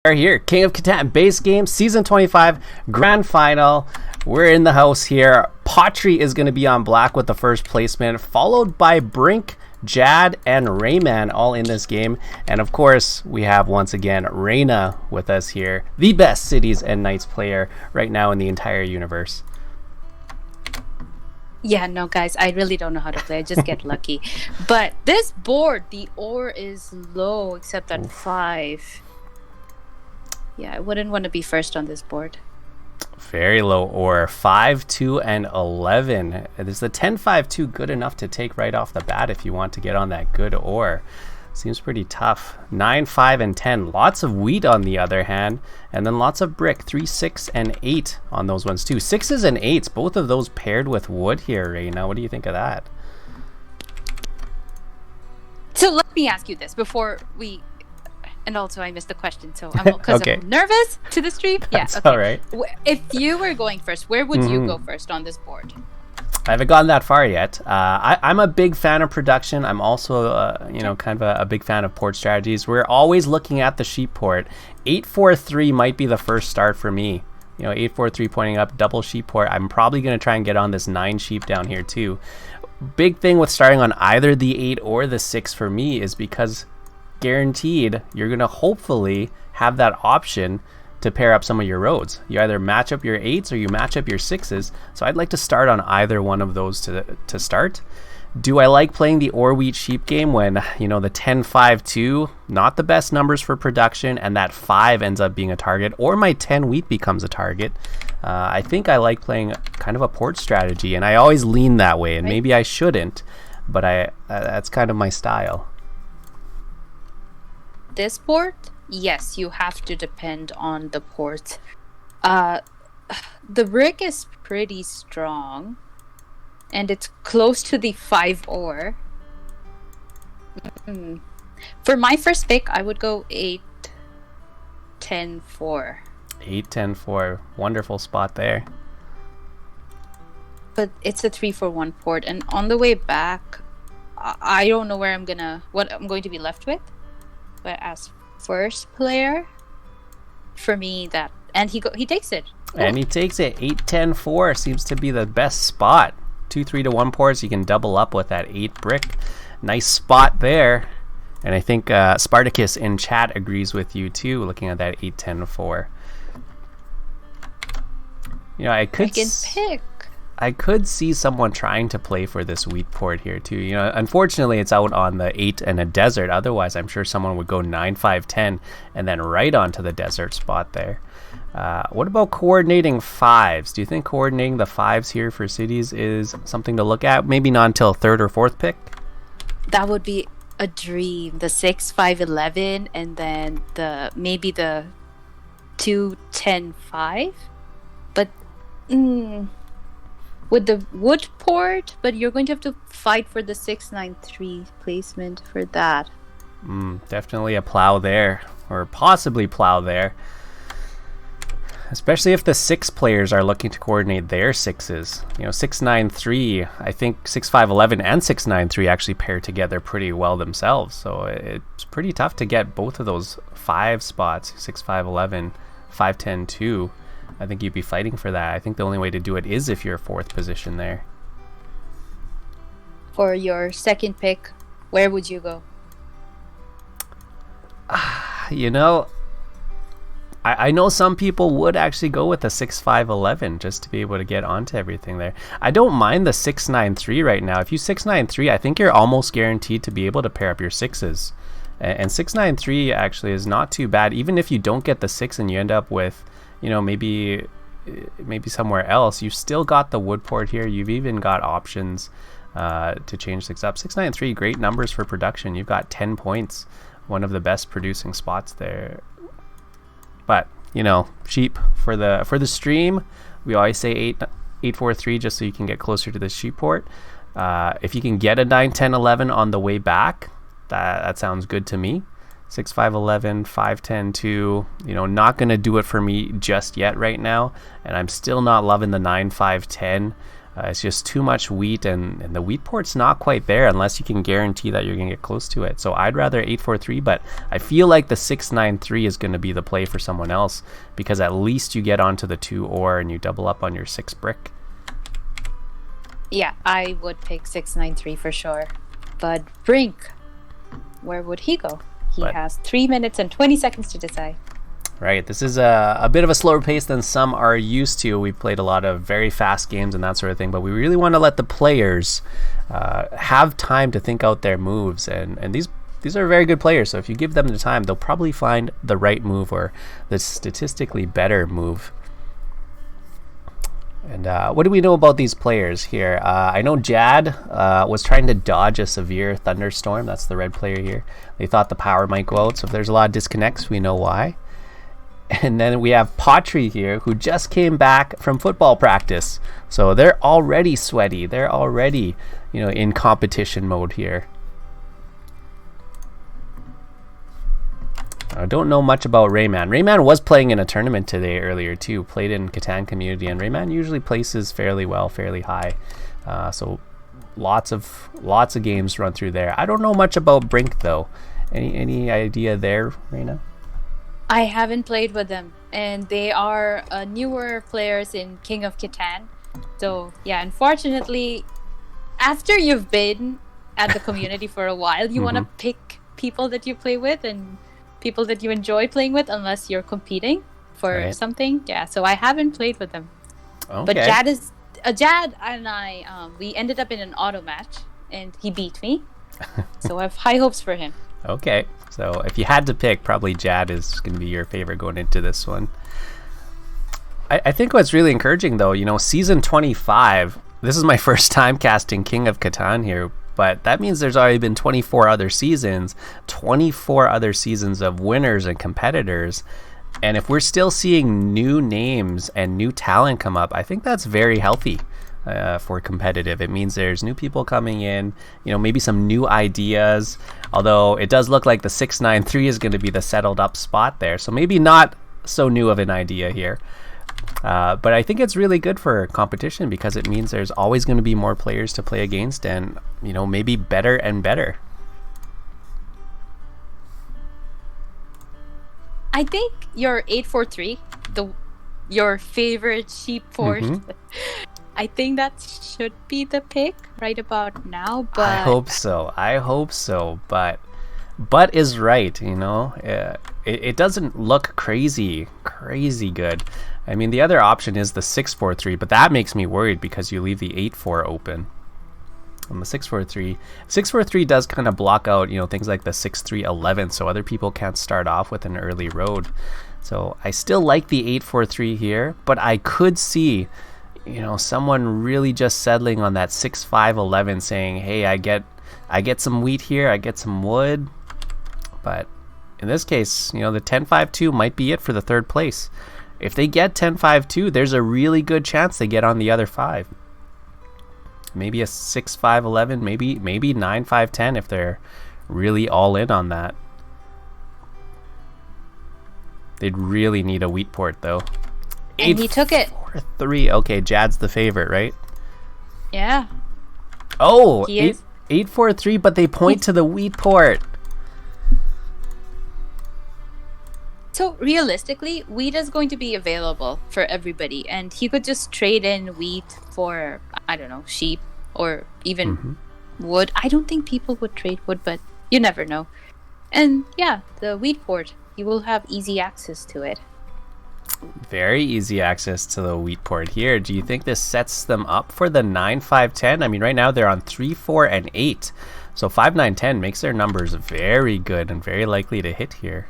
Are here, King of Catan base game, season 25 grand final. We're in the house here. Pottery is going to be on black with the first placement, followed by Brink, Jad, and Rayman all in this game. And of course, we have once again Raina with us here, the best Cities and Knights player right now in the entire universe. Yeah, no, guys, I really don't know how to play. I just get lucky. But this board, the ore is low, except at 5. Yeah, I wouldn't want to be first on this board. Very low ore. 5, 2, and 11. Is the 10, 5, 2 good enough to take right off the bat if you want to get on that good ore? Seems pretty tough. 9, 5, and 10. Lots of wheat on the other hand. And then lots of brick. 3, 6, and 8 on those ones too. 6s and 8s. Both of those paired with wood here, Raina. What do you think of that? So let me ask you this before we... And also, I missed the question, so I'm nervous to the stream. That's okay. All right. If you were going first, where would you go first on this board? I haven't gotten that far yet. I'm a big fan of production. I'm also, kind of a big fan of port strategies. We're always looking at the sheep port. 8-4-3 might be the first start for me. 8-4-3 pointing up, double sheep port. I'm probably going to try and get on this 9 sheep down here too. Big thing with starting on either the 8 or the 6 for me is because guaranteed you're going to hopefully have that option to pair up some of your roads. You either match up your 8s or you match up your 6s. So I'd like to start on either one of those to start. Do I like playing the ore wheat sheep game when, the 10, 5, 2, not the best numbers for production, and that 5 ends up being a target, or my 10 wheat becomes a target? I think I like playing kind of a port strategy, and I always lean that way, and maybe I shouldn't, but that's kind of my style. This port, yes, you have to depend on the port. The brick is pretty strong, and it's close to the 5 ore. For my first pick, I would go 8, 10, 4. 8, 10, 4. Wonderful spot there. But it's a 3-4-1 port, and on the way back, I don't know what I'm going to be left with. But as first player, for me, he takes it. And he takes it. 8, 10, 4 seems to be the best spot. 2, 3 to 1 ports. You can double up with that 8 brick. Nice spot there. And I think Spartacus in chat agrees with you too, looking at that 8, 10, 4. I could see someone trying to play for this wheat port here too. Unfortunately, it's out on the 8 and a desert. Otherwise, I'm sure someone would go 9, 5, 10 and then right onto the desert spot there. What about coordinating 5s? Do you think coordinating the 5s here for cities is something to look at? Maybe not until 3rd or 4th pick? That would be a dream. The 6, 5, 11, and then maybe the 2, 10, 5. But... with the wood port, but you're going to have to fight for the 6-9-3 placement for that. Definitely a plow there, or possibly plow there. Especially if the 6 players are looking to coordinate their 6s. 6-9-3, I think 6-5-11 and 6-9-3 actually pair together pretty well themselves. So it's pretty tough to get both of those 5 spots, 6-5-11, 5-10-2. I think you'd be fighting for that. I think the only way to do it is if you're 4th position there. For your second pick, where would you go? I know some people would actually go with the 6-5-11 just to be able to get onto everything there. I don't mind the 6-9-3 right now. If you 6-9-3, I think you're almost guaranteed to be able to pair up your 6s. And 6-9-3 actually is not too bad. Even if you don't get the 6 and you end up with maybe somewhere else, you've still got the wood port here. You've even got options to change things up. 6-9-3, great numbers for production. You've got 10 points, one of the best producing spots there. But sheep for the stream, we always say 8-4-3 just so you can get closer to the sheep port. If you can get a 9, 10, 11 on the way back, that sounds good to me. 6-5-11, 5-10-2, not going to do it for me just yet right now. And I'm still not loving the 9-5-10 It's just too much wheat, and the wheat port's not quite there unless you can guarantee that you're going to get close to it. So I'd rather 8-4-3, but I feel like the 6-9-3 is going to be the play for someone else, because at least you get onto the 2 ore and you double up on your 6 brick. Yeah, I would pick 6-9-3 for sure. But Brink, where would he go? He has 3 minutes and 20 seconds to decide. Right, this is a bit of a slower pace than some are used to. We've played a lot of very fast games and that sort of thing, but we really want to let the players have time to think out their moves. And these are very good players, so if you give them the time, they'll probably find the right move or the statistically better move. And what do we know about these players here? I know Jad was trying to dodge a severe thunderstorm. That's the red player here. They thought the power might go out, so if there's a lot of disconnects, we know why. And then we have Potri here, who just came back from football practice. So they're already sweaty. They're already, in competition mode here. I don't know much about Rayman. Rayman was playing in a tournament today earlier too. Played in Catan community, and Rayman usually places fairly well, fairly high. So lots of games run through there. I don't know much about Brink though. Any idea there, Raina? I haven't played with them, and they are newer players in King of Catan. So yeah, unfortunately, after you've been at the community for a while, you want to pick people that you play with and people that you enjoy playing with, unless you're competing for something. Yeah, so I haven't played with them. Okay. But Jad and I, we ended up in an auto match, and he beat me. So I have high hopes for him. Okay, so if you had to pick, probably Jad is going to be your favorite going into this one. I think what's really encouraging, though, season 25, this is my first time casting King of Catan here, but that means there's already been 24 other seasons of winners and competitors. And if we're still seeing new names and new talent come up, I think that's very healthy. For competitive. It means there's new people coming in, maybe some new ideas, although it does look like the 6-9-3 is going to be the settled up spot there, so maybe not so new of an idea here, but I think it's really good for competition, because it means there's always going to be more players to play against, and maybe better and better. I think your 8-4-3, your favorite sheep port, I think that should be the pick right about now. But I hope so. But is right. It doesn't look crazy good. I mean, the other option is the 6-4-3, but that makes me worried because you leave the 8-4 open. On the 6-4-3 does kind of block out things like the 6-3-11, so other people can't start off with an early road. So I still like the 8-4-3 here, but I could see someone really just settling on that 6-5-11, saying, hey, I get some wheat here, I get some wood. But in this case, the 10-5-2 might be it for the third place. If they get 10-5-2, there's a really good chance they get on the other 5. Maybe a 6-5-11, maybe 9-5-10 if they're really all in on that. They'd really need a wheat port though. And he took it. 4-3. Okay, Jad's the favorite, right? Yeah. Oh, 8-4-3, but they point to the wheat port. So realistically, wheat is going to be available for everybody, and he could just trade in wheat for, I don't know, sheep or even wood. I don't think people would trade wood, but you never know. And yeah, the wheat port, you will have easy access to it. Very easy access to the wheat port here. Do you think this sets them up for the 9-5-10? I mean, right now they're on 3, 4, and 8. So 5, 9, 10 makes their numbers very good and very likely to hit here.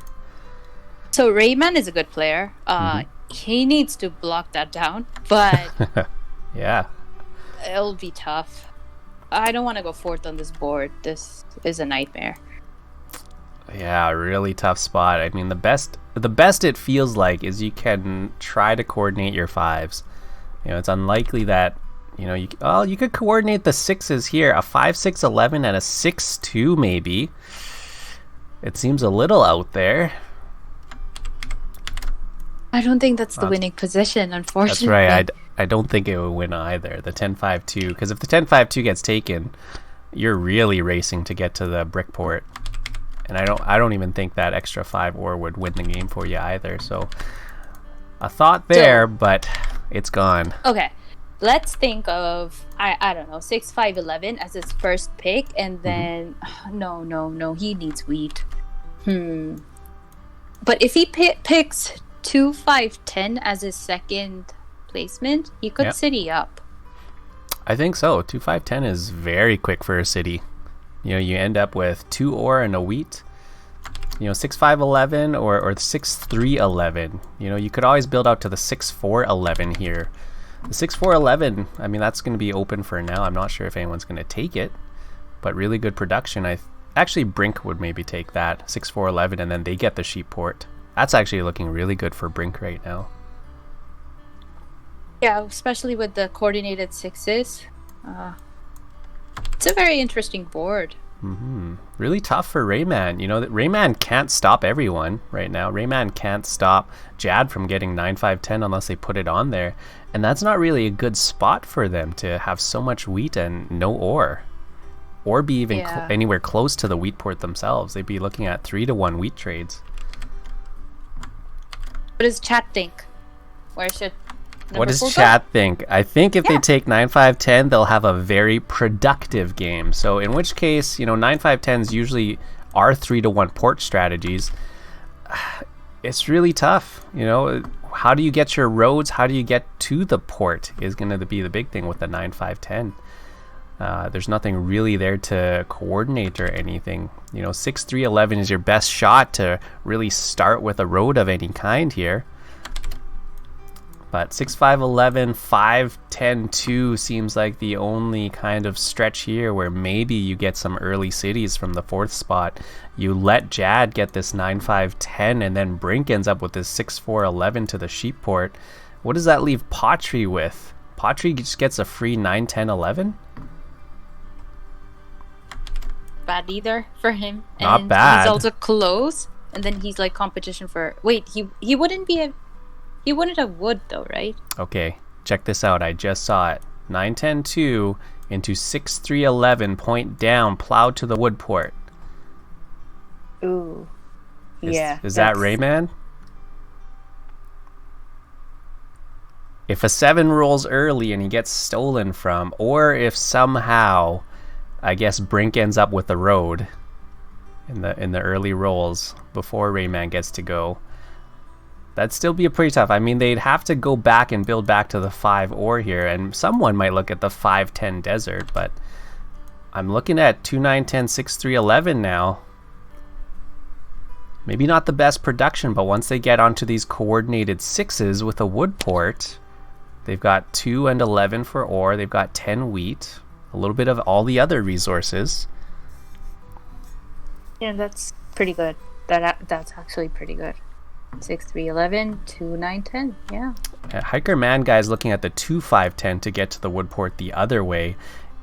So Rayman is a good player. He needs to block that down, but yeah, it'll be tough. I don't want to go fourth on this board. This is a nightmare. Yeah, really tough spot. I mean, the best it feels like is you can try to coordinate your 5s. It's unlikely that you could coordinate the 6s here, a 5-6-11 and a 6-2 maybe. It seems a little out there. I don't think that's the winning position, unfortunately. That's right. I don't think it would win either, the 10-5-2, because if the 10-5-2 gets taken, you're really racing to get to the brick port. And I don't even think that extra 5 ore would win the game for you either. So a thought there, but it's gone. Okay. Let's think of I don't know, 6-5-11 as his first pick, and then no, he needs wheat. But if he picks 2-5-10 as his second placement, he could city up. I think so. 2-5-10 is very quick for a city. You know, you end up with 2 ore and a wheat. You know, 6-5-11 or 6-3-11. You know, you could always build out to the 6-4-11 here. The 6-4-11, I mean, that's going to be open for now. I'm not sure if anyone's going to take it, but really good production. Actually, Brink would maybe take that 6-4-11, and then they get the sheep port. That's actually looking really good for Brink right now. Yeah, especially with the coordinated sixes. It's a very interesting board. Really tough for Rayman. You know, that Rayman can't stop everyone right now. Rayman can't stop Jad from getting 9-5-10 unless they put it on there. And that's not really a good spot for them to have so much wheat and no ore. Or be even anywhere close to the wheat port themselves. They'd be looking at 3-to-1 wheat trades. What does chat think? Where should What does chat think? I think if they take 9-5-10, they'll have a very productive game. So in which case, you know, 9-5-10s usually are 3-to-1 port strategies. It's really tough. You know, how do you get your roads? How do you get to the port is going to be the big thing with the 9-5-10. There's nothing really there to coordinate or anything. You know, 6-3-11 is your best shot to really start with a road of any kind here. But 6-5-11, 5-10-2 seems like the only kind of stretch here where maybe you get some early cities from the 4th spot. You let Jad get this 9-5-10, and then Brink ends up with this 6-4-11 to the sheep port. What does that leave Pottery with? Pottery just gets a free 9-10-11? Bad either for him. Not bad. He's also close, and then he's like competition for... Wait, he wouldn't be a... He wouldn't have wood though, right? Okay, check this out. I just saw it. 9-10-2 into 6-3-11, point down, plowed to the wood port. Ooh. Is that Rayman? If a 7 rolls early and he gets stolen from, or if somehow, I guess Brink ends up with the road in the early rolls before Rayman gets to go, that'd still be a pretty tough. I mean, they'd have to go back and build back to the 5 ore here, and someone might look at the 5-10 desert, but I'm looking at 2-9-10, 6-3-11 now. Maybe not the best production, but once they get onto these coordinated 6s with a wood port, they've got 2 and 11 for ore, they've got 10 wheat, a little bit of all the other resources. Yeah, that's pretty good. That's actually pretty good. 6-3-11, 2-9-10, yeah. Hiker Man Guy's looking at the 2-5-10 to get to the wood port the other way.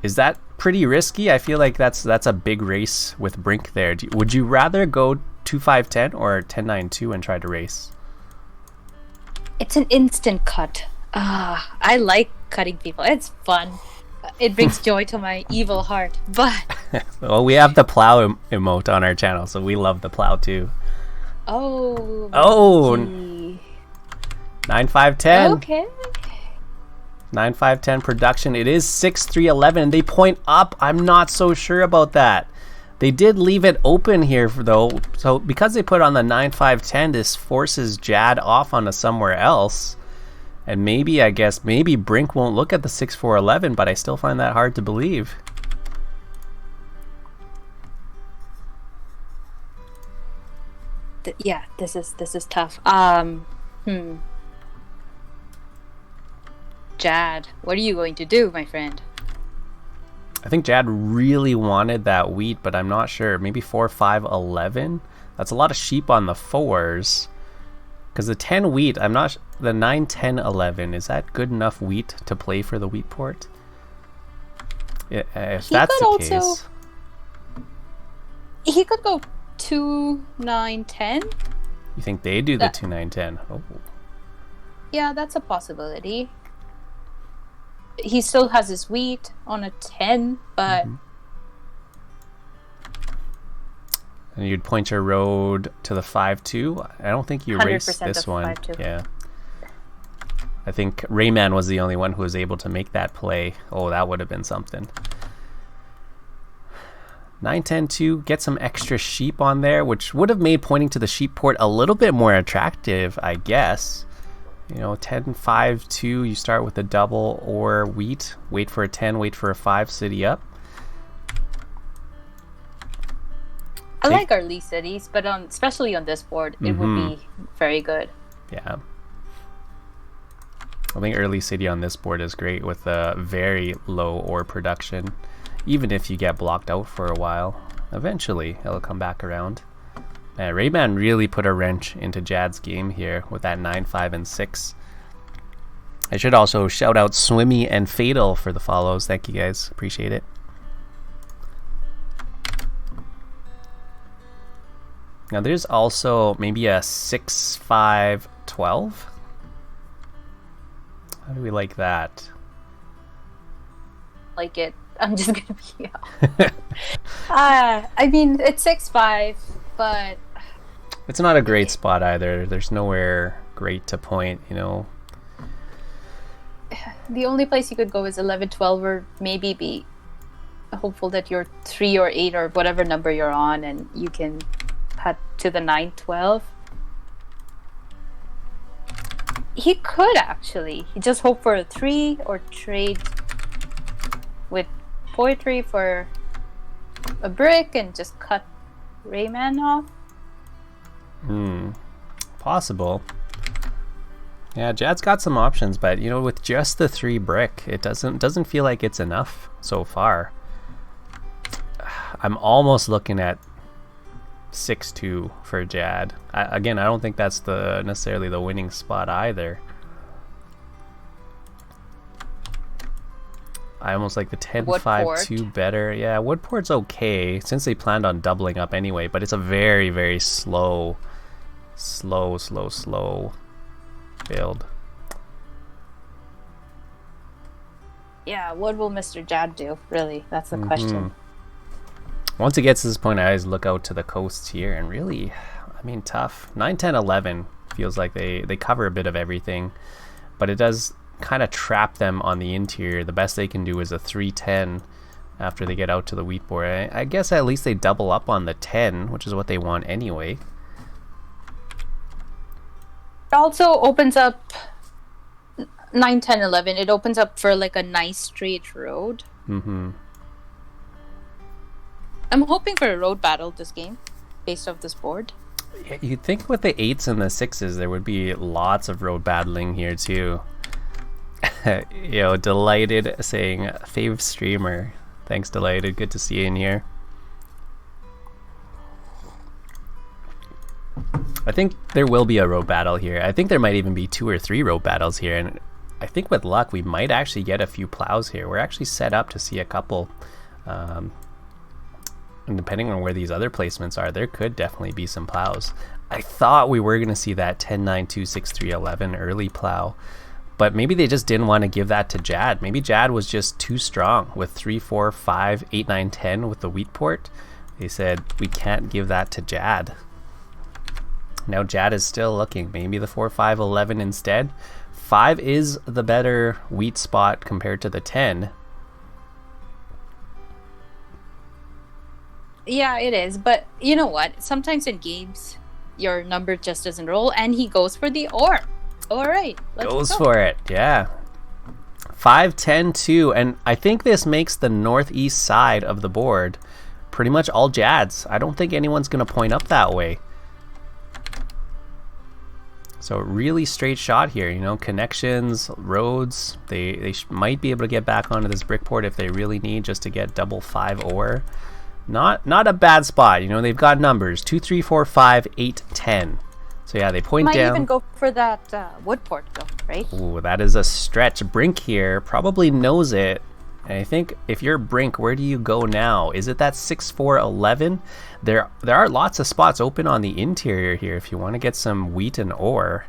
Is that pretty risky? I feel like that's a big race with Brink there. Would you rather go 2-5-10 or 10-9-2 and try to race? It's an instant cut. I like cutting people. It's fun. It brings joy to my evil heart. But well, we have the plow emote on our channel, so we love the plow too. Oh. 9-5-10. Okay. 9-5-10 production. It is 6-3-11, and they point up. I'm not so sure about that. They did leave it open here, though. So because they put on the 9-5-10, this forces Jad off onto somewhere else. And maybe, I guess, maybe Brink won't look at the 6-4-11, but I still find that hard to believe. Yeah, this is tough. Jad, what are you going to do, my friend? I think Jad really wanted that wheat, but I'm not sure. Maybe 4-5-11? That's a lot of sheep on the 4s. Because the 10 wheat, I'm not... The 9-10-11, is that good enough wheat to play for the wheat port? If that's the case... He could go 2-9-10. You think they do the 2-9-10? Oh. Yeah, that's a possibility. he still has his wheat on a 10, but and you'd point your road to the 5-2. I don't think you raced this one. 5-2. Yeah. I think Rayman was the only one who was able to make that play. Oh, that would have been something. 9-10-2, get some extra sheep on there, which would have made pointing to the sheep port a little bit more attractive, I guess. You know, 10-5-2, you start with a double or wheat. Wait for a 10, wait for a 5, city up. I like early cities, but especially on this board, it would be very good. Yeah. I think early city on this board is great with a very low ore production. Even if you get blocked out for a while, eventually it'll come back around. Rayman really put a wrench into Jad's game here with that 9, 5, and 6. I should also shout out Swimmy and Fatal for the follows. Thank you guys. Appreciate it. Now there's also maybe a 6, 5, 12. How do we like that? Like it. I'm just gonna be I mean, it's 6-5, but it's not a great spot either. There's nowhere great to point, you know. The only place you could go is 11-12, or maybe be hopeful that you're 3 or 8 or whatever number you're on, and you can cut to the 9-12. He could actually. He just hope for a 3 or trade with poetry for a brick and just cut Rayman off. Possible. Yeah, Jad's got some options, but you know, with just the 3 brick, it doesn't feel like it's enough so far. I'm almost looking at 6-2 for Jad. Again, I don't think that's necessarily the winning spot either. I almost like the 10-5-2 better. Yeah, Woodport's okay since they planned on doubling up anyway, but it's a very, very slow build. Yeah, what will Mr. Jad do? Really, that's the question. Once it gets to this point, I always look out to the coasts here, and really, I mean, tough. 9, 10, 11 feels like they cover a bit of everything, but it does kind of trap them on the interior. The best they can do is a 3-10 after they get out to the wheat board. I guess at least they double up on the 10, which is what they want anyway. It also opens up 9, 10, 11. It opens up for like a nice straight road. I'm hoping for a road battle this game, based off this board. Yeah, you'd think with the 8s and the 6s, there would be lots of road battling here too. You know, Delighted saying fave streamer. Thanks, Delighted. Good to see you in here. I think there will be a road battle here. I think there might even be 2 or 3 road battles here, and I think with luck we might actually get a few plows here. We're actually set up to see a couple. And depending on where these other placements are, there could definitely be some plows. I thought we were going to see that 10-9-2-6-3-11 early plow, but maybe they just didn't want to give that to Jad. Maybe Jad was just too strong with 3, 4, 5, 8, 9, 10 with the wheat port. They said, we can't give that to Jad. Now Jad is still looking. Maybe the 4, 5, 11 instead. 5 is the better wheat spot compared to the 10. Yeah, it is. But you know what? Sometimes in games, your number just doesn't roll, and he goes for the ore. All right, let's goes for it. Yeah. 5, 10, 2, and I think this makes the northeast side of the board pretty much all Jad's. I don't think anyone's going to point up that way. So really straight shot here, you know, connections, roads. They might be able to get back onto this brick port if they really need, just to get double 5 ore. Not a bad spot, you know. They've got numbers 2, 3, 4, 5, 8, 10. So yeah, they point might down. Might even go for that wood port though, right? Ooh, that is a stretch. Brink here probably knows it. And I think if you're Brink, where do you go now? Is it that 6, 4, 11? There are lots of spots open on the interior here if you want to get some wheat and ore.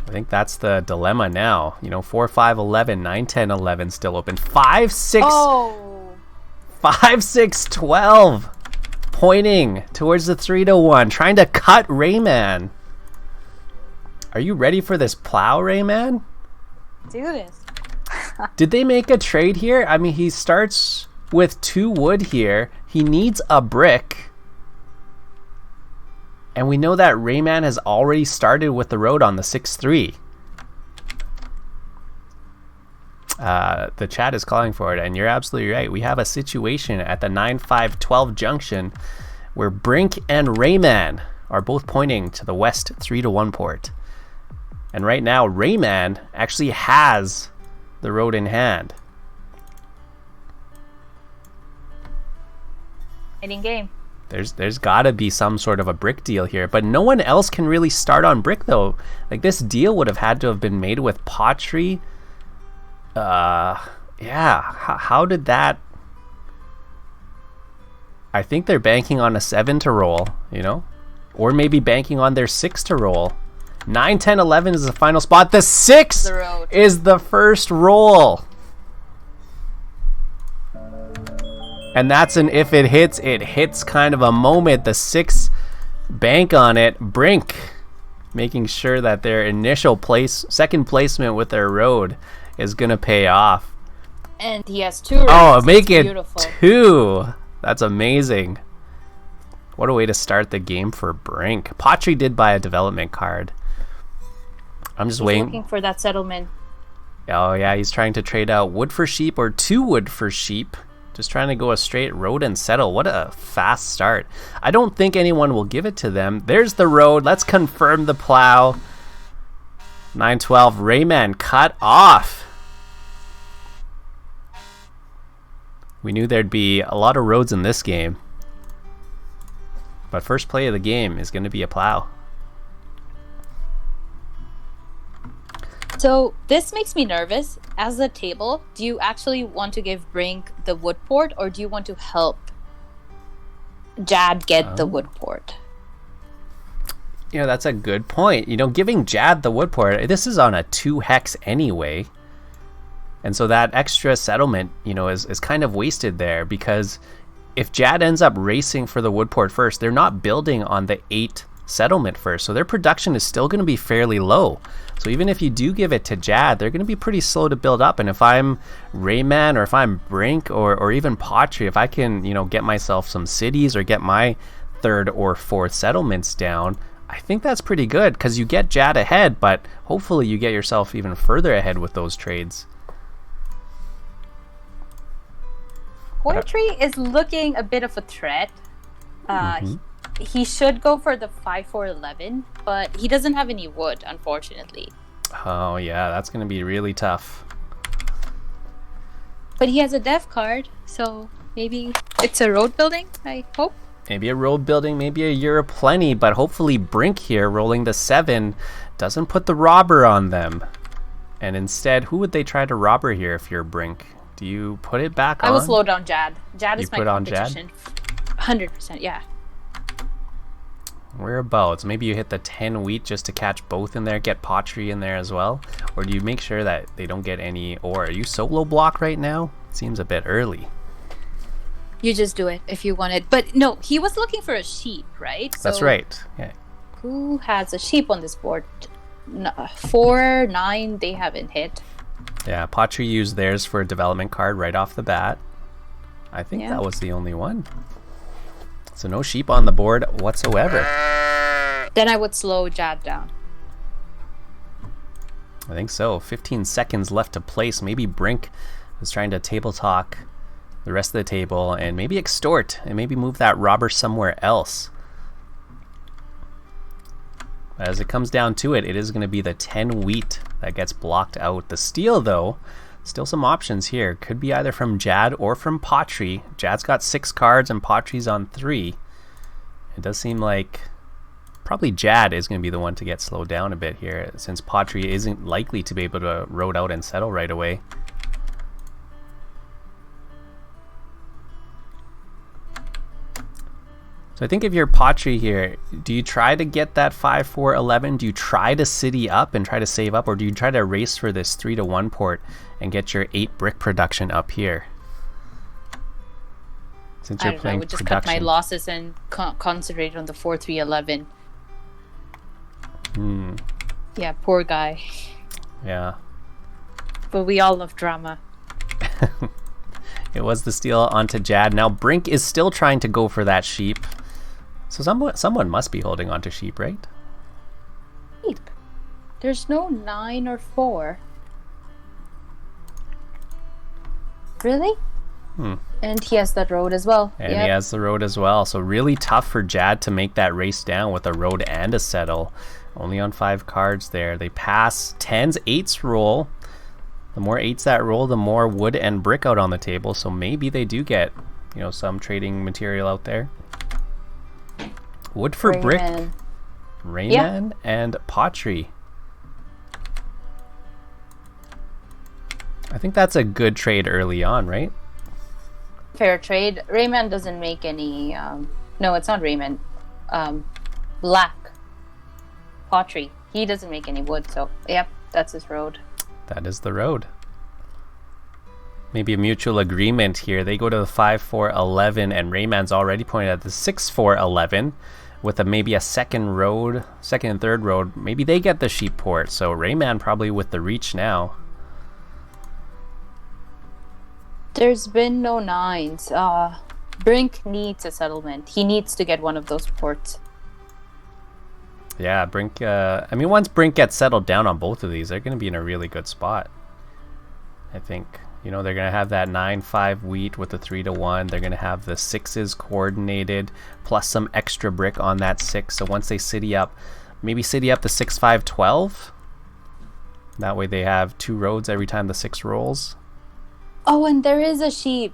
I think that's the dilemma now. 4, 5, 11, 9, 10, 11 still open. 5, 6, 5, 6, 12. Pointing towards the 3-1. Trying to cut Rayman. Are you ready for this plow, Rayman? Do this. Did they make a trade here? I mean, he starts with 2 wood here. He needs a brick. And we know that Rayman has already started with the road on the 6-3. The chat is calling for it, and you're absolutely right. We have a situation at the 9-5-12 junction where Brink and Rayman are both pointing to the west 3-1 port. And right now, Rayman actually has the road in hand. Ending game. There's got to be some sort of a brick deal here, but no one else can really start on brick though. Like, this deal would have had to have been made with pottery. Yeah. How did that? I think they're banking on a 7 to roll, or maybe banking on their 6 to roll. 9, 10, 11 is the final spot. The 6 is the first roll. And that's an if it hits kind of a moment. The 6 bank on it. Brink making sure that their initial second placement with their road is going to pay off. And he has 2 roads. Oh, make it beautiful. 2. That's amazing. What a way to start the game for Brink. Pottery did buy a development card. I'm just waiting. Looking for that settlement. Oh, yeah. He's trying to trade out wood for sheep or 2 wood for sheep. Just trying to go a straight road and settle. What a fast start. I don't think anyone will give it to them. There's the road. Let's confirm the plow. 9-12. Rayman cut off. We knew there'd be a lot of roads in this game. But first play of the game is going to be a plow. So this makes me nervous. As a table, do you actually want to give Brink the wood port, or do you want to help Jad get the wood port? That's a good point. Giving Jad the wood port, this is on a 2 hex anyway. And so that extra settlement, is kind of wasted there, because if Jad ends up racing for the wood port first, they're not building on the 8 settlement first. So their production is still going to be fairly low. So even if you do give it to Jad, they're going to be pretty slow to build up. And if I'm Rayman, or if I'm Brink, or even Pottery, if I can, get myself some cities or get my 3rd or 4th settlements down, I think that's pretty good, because you get Jad ahead, but hopefully you get yourself even further ahead with those trades. Poetry is looking a bit of a threat. He should go for the 5-4-11, but he doesn't have any wood, unfortunately. Oh yeah, that's going to be really tough. But he has a dev card, so maybe it's a road building, I hope. Maybe a road building, maybe a year of plenty, but hopefully Brink here, rolling the 7, doesn't put the robber on them. And instead, who would they try to robber here if you're Brink? Do you put it back on? I will slow down Jad. Jad is my You competition. put on Jad? 100%, yeah. Whereabouts? Maybe you hit the 10 wheat just to catch both in there, get pottery in there as well? Or do you make sure that they don't get any ore? Are you solo block right now? Seems a bit early. You just do it if you want it. But no, he was looking for a sheep, right? That's so right. Yeah. Who has a sheep on this board? 4, 9, they haven't hit. Yeah, Pottery used theirs for a development card right off the bat. I think that was the only one. So no sheep on the board whatsoever. Then I would slow Jad down. I think so. 15 seconds left to place. Maybe Brink is trying to table talk the rest of the table and maybe extort and maybe move that robber somewhere else. But as it comes down to it, it is going to be the 10 wheat that gets blocked out. The steal, though, still some options here. Could be either from Jad or from Pottery. Jad's got 6 cards and Pottery's on 3. It does seem like probably Jad is going to be the one to get slowed down a bit here, since Pottery isn't likely to be able to road out and settle right away. So I think if you're Pottery here, do you try to get that 5-4-11? Do you try to city up and try to save up, or do you try to race for this 3-1 port and get your 8 brick production up here? Since you're playing I would just production. cut my losses and concentrate on the 4-3-11. Yeah, poor guy. Yeah. But we all love drama. It was the steal onto Jad. Now Brink is still trying to go for that sheep. So someone must be holding onto sheep, right? Sheep. There's no 9 or 4. Really? And he has that road as well. And he has the road as well. So really tough for Jad to make that race down with a road and a settle. Only on 5 cards there. They pass 10s, 8s roll. The more 8s that roll, the more wood and brick out on the table. So maybe they do get, some trading material out there. Wood for brick. Rainan and Pottery. I think that's a good trade early on, right? Fair trade. Rayman doesn't make any... no, it's not Rayman. Black. Pottery. He doesn't make any wood, so yep, that's his road. That is the road. Maybe a mutual agreement here. They go to the 5-4-11, and Rayman's already pointed at the 6-4-11 with maybe a second and third road. Maybe they get the sheep port, so Rayman probably with the reach now. There's been no 9s. Brink needs a settlement. He needs to get one of those ports. Yeah, Brink, once Brink gets settled down on both of these, they're going to be in a really good spot. I think, they're going to have that 9-5 wheat with the 3-1. They're going to have the 6s coordinated, plus some extra brick on that 6. So once they city up, maybe city up the 6-5-12. That way they have 2 roads every time the 6 rolls. Oh, and there is a sheep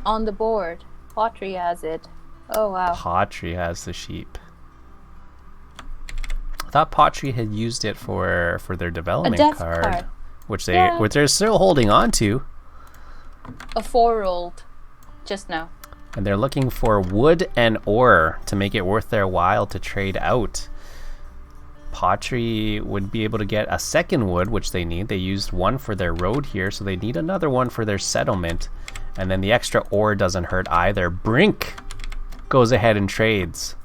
on the board. Pottery has it. Oh, wow. Pottery has the sheep. I thought Pottery had used it for their development card, which they're still holding on to. A 4-rolled just now. And they're looking for wood and ore to make it worth their while to trade out. Pottery would be able to get a second wood, which they need. They used 1 for their road here, so they need another 1 for their settlement. And then the extra ore doesn't hurt either. Brink goes ahead and trades.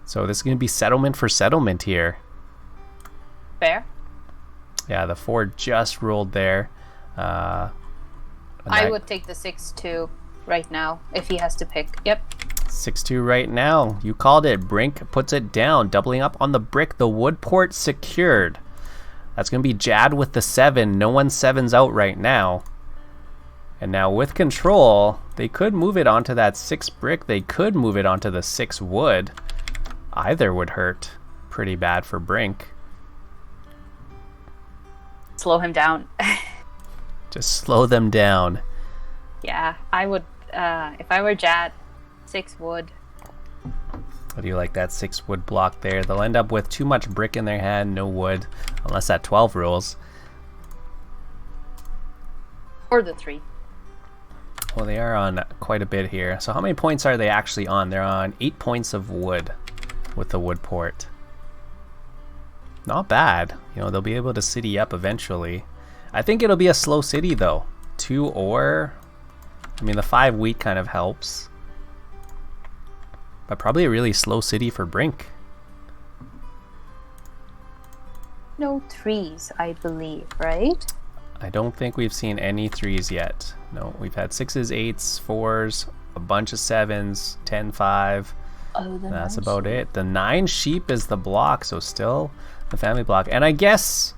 So this is going to be settlement for settlement here. Fair. Yeah, the 4 just rolled there. I would take the 6-2 right now if he has to pick. Yep. 6-2 right now. You called it. Brink puts it down, doubling up on the brick. The wood port secured. That's going to be Jad with the 7. No one's 7's out right now. And now with control, they could move it onto that 6 brick. They could move it onto the 6 wood. Either would hurt pretty bad for Brink. Slow him down. Just slow them down. Yeah, I would, if I were Jad, 6 wood. How do you like that 6 wood block there? They'll end up with too much brick in their hand, no wood, unless that 12 rolls. Or the 3. Well, they are on quite a bit here. So how many points are they actually on? They're on 8 points of wood with the wood port. Not bad. They'll be able to city up eventually. I think it'll be a slow city though. 2 ore. The 5 wheat kind of helps. But probably a really slow city for Brink. No 3s, I believe, right? I don't think we've seen any 3s yet. No, we've had 6s, 8s, 4s, a bunch of 7s, 10, 5. Oh, that's about it. The 9 sheep is the block, so still the family block. And I guess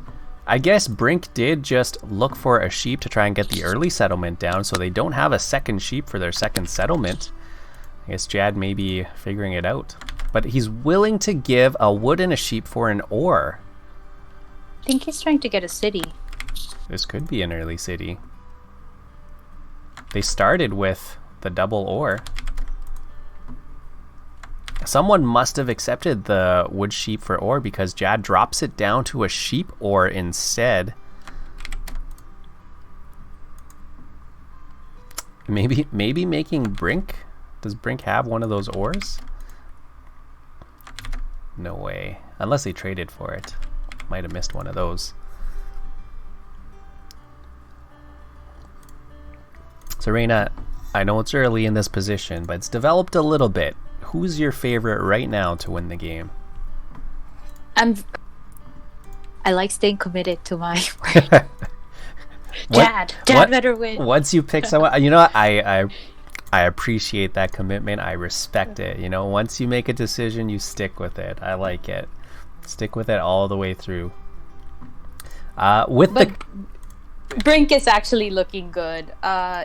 Brink did just look for a sheep to try and get the early settlement down, so they don't have a second sheep for their second settlement. I guess Jad may be figuring it out. But he's willing to give a wood and a sheep for an ore. I think he's trying to get a city. This could be an early city. They started with the double ore. Someone must have accepted the wood sheep for ore because Jad drops it down to a sheep ore instead. Maybe making Brink Does Brink have one of those ores? No way. Unless they traded for it. Might have missed one of those. So Raina, I know it's early in this position, but it's developed a little bit. Who's your favorite right now to win the game? I like staying committed to my word. Jad better win. Once you pick someone, you know, I appreciate that commitment. I respect it. You know, once you make a decision, you stick with it. I like it. Stick with it all the way through. Brink is actually looking good.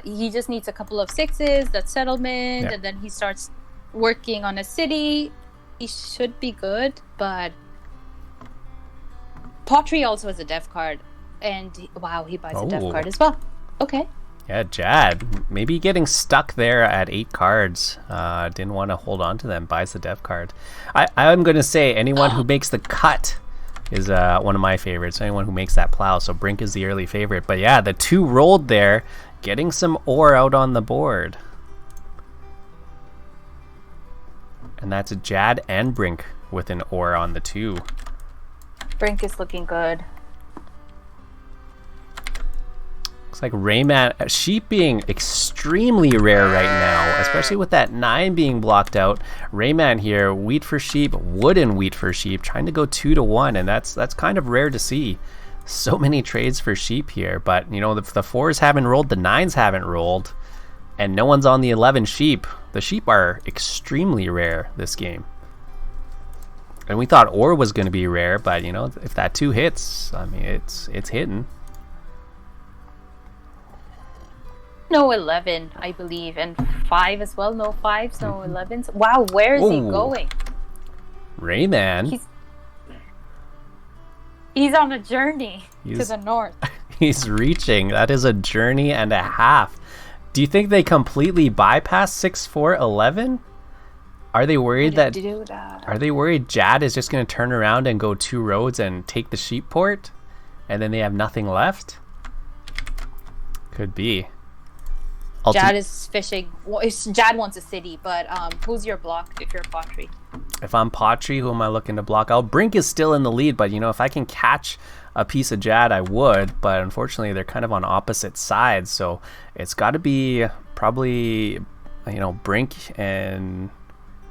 He just needs a couple of sixes, that settlement, and then he starts working on a city. He should be good, but Pottery also has a dev card, and wow, he buys a dev card as well. Okay. Yeah, Jad, maybe getting stuck there at 8 cards. Didn't want to hold on to them. Buys the dev card. I'm going to say anyone who makes the cut is one of my favorites. Anyone who makes that plow. So Brink is the early favorite. But yeah, the 2 rolled there, getting some ore out on the board. And that's Jad and Brink with an ore on the 2. Brink is looking good. Looks like Rayman, sheep being extremely rare right now, especially with that 9 being blocked out. Rayman here, wheat for sheep, wooden wheat for sheep, trying to go 2 to 1, and that's kind of rare to see. So many trades for sheep here, but you know, the 4s haven't rolled, the 9s haven't rolled, and no one's on the 11 sheep. The sheep are extremely rare this game. And we thought ore was going to be rare, but you know, if that 2 hits, I mean, it's hitting. No 11, I believe, and 5 as well. No 5s, no 11s. Wow, where is he going? Rayman. He's on a journey to the north. He's reaching. That is a journey and a half. Do you think they completely bypass 6, 4, 11? Are they worried that? Are they worried Jad is just going to turn around and go 2 roads and take the sheep port, and then they have nothing left? Could be. Jad is fishing. Well, Jad wants a city, but who's your block if you're Pottery? If I'm Pottery, who am I looking to block out? Brink is still in the lead, but you know, if I can catch a piece of Jad, I would. But unfortunately, they're kind of on opposite sides, so it's got to be probably, you know, Brink and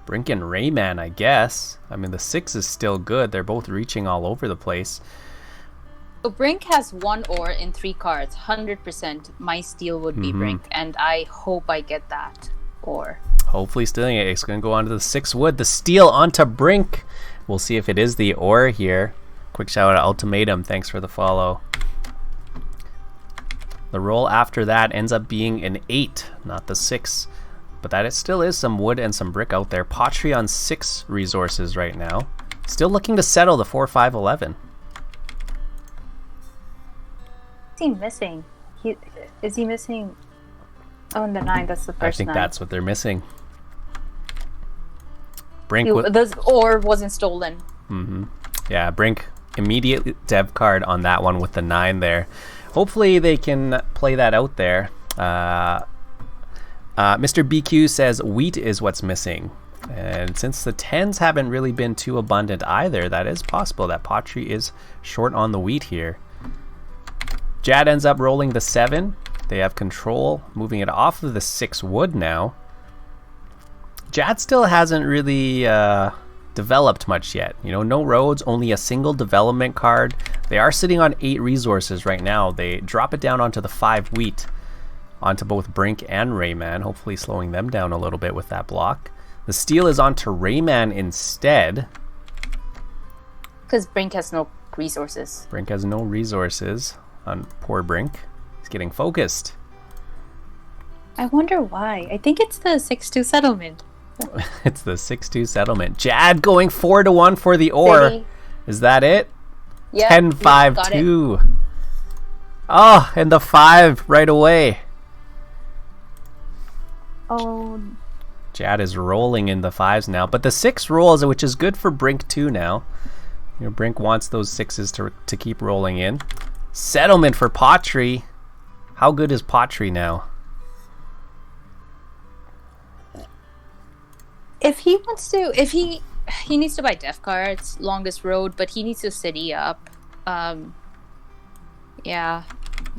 Rayman, I guess. I mean, the 6 is still good. They're both reaching all over the place. So Brink has 1 ore in 3 cards. 100% my steal would be Brink, and I hope I get that ore. Hopefully stealing it. It's going to go onto the 6 wood. The steal onto Brink. We'll see if it is the ore here. Quick shout out Ultimatum. Thanks for the follow. The roll after that ends up being an 8, not the 6. But that still is some wood and some brick out there. Pottery on 6 resources right now. Still looking to settle the 4, 5, 11. Is he missing? Is he missing? Oh, and the 9. That's the first 9. I think that's what they're missing. Brink. The ore wasn't stolen. Yeah, Brink immediate dev card on that one with the 9 there. Hopefully they can play that out there. Mr. BQ says wheat is what's missing. And since the 10s haven't really been too abundant either, that is possible that Pottery is short on the wheat here. Jad ends up rolling the 7. They have control, moving it off of the 6 wood now. Jad still hasn't really developed much yet. You know, no roads, only a single development card. They are sitting on 8 resources right now. They drop it down onto the 5 wheat, onto both Brink and Rayman, hopefully slowing them down a little bit with that block. The steal is onto Rayman instead. Because Brink has no resources. Brink has no resources on poor Brink. He's getting focused. I wonder why. I think it's the 6-2 settlement. It's the 6-2 settlement. Jad going 4 to 1 for the ore. City. Is that it? Yeah. 10-5-2. Oh, and the 5 right away. Oh. Jad is rolling in the 5s now, but the 6 rolls, which is good for Brink too now. You know, Brink wants those 6s to keep rolling in. Settlement for Pottery. How good is Pottery now? If he wants to, he needs to buy dev cards, longest road, but he needs to city up. Yeah,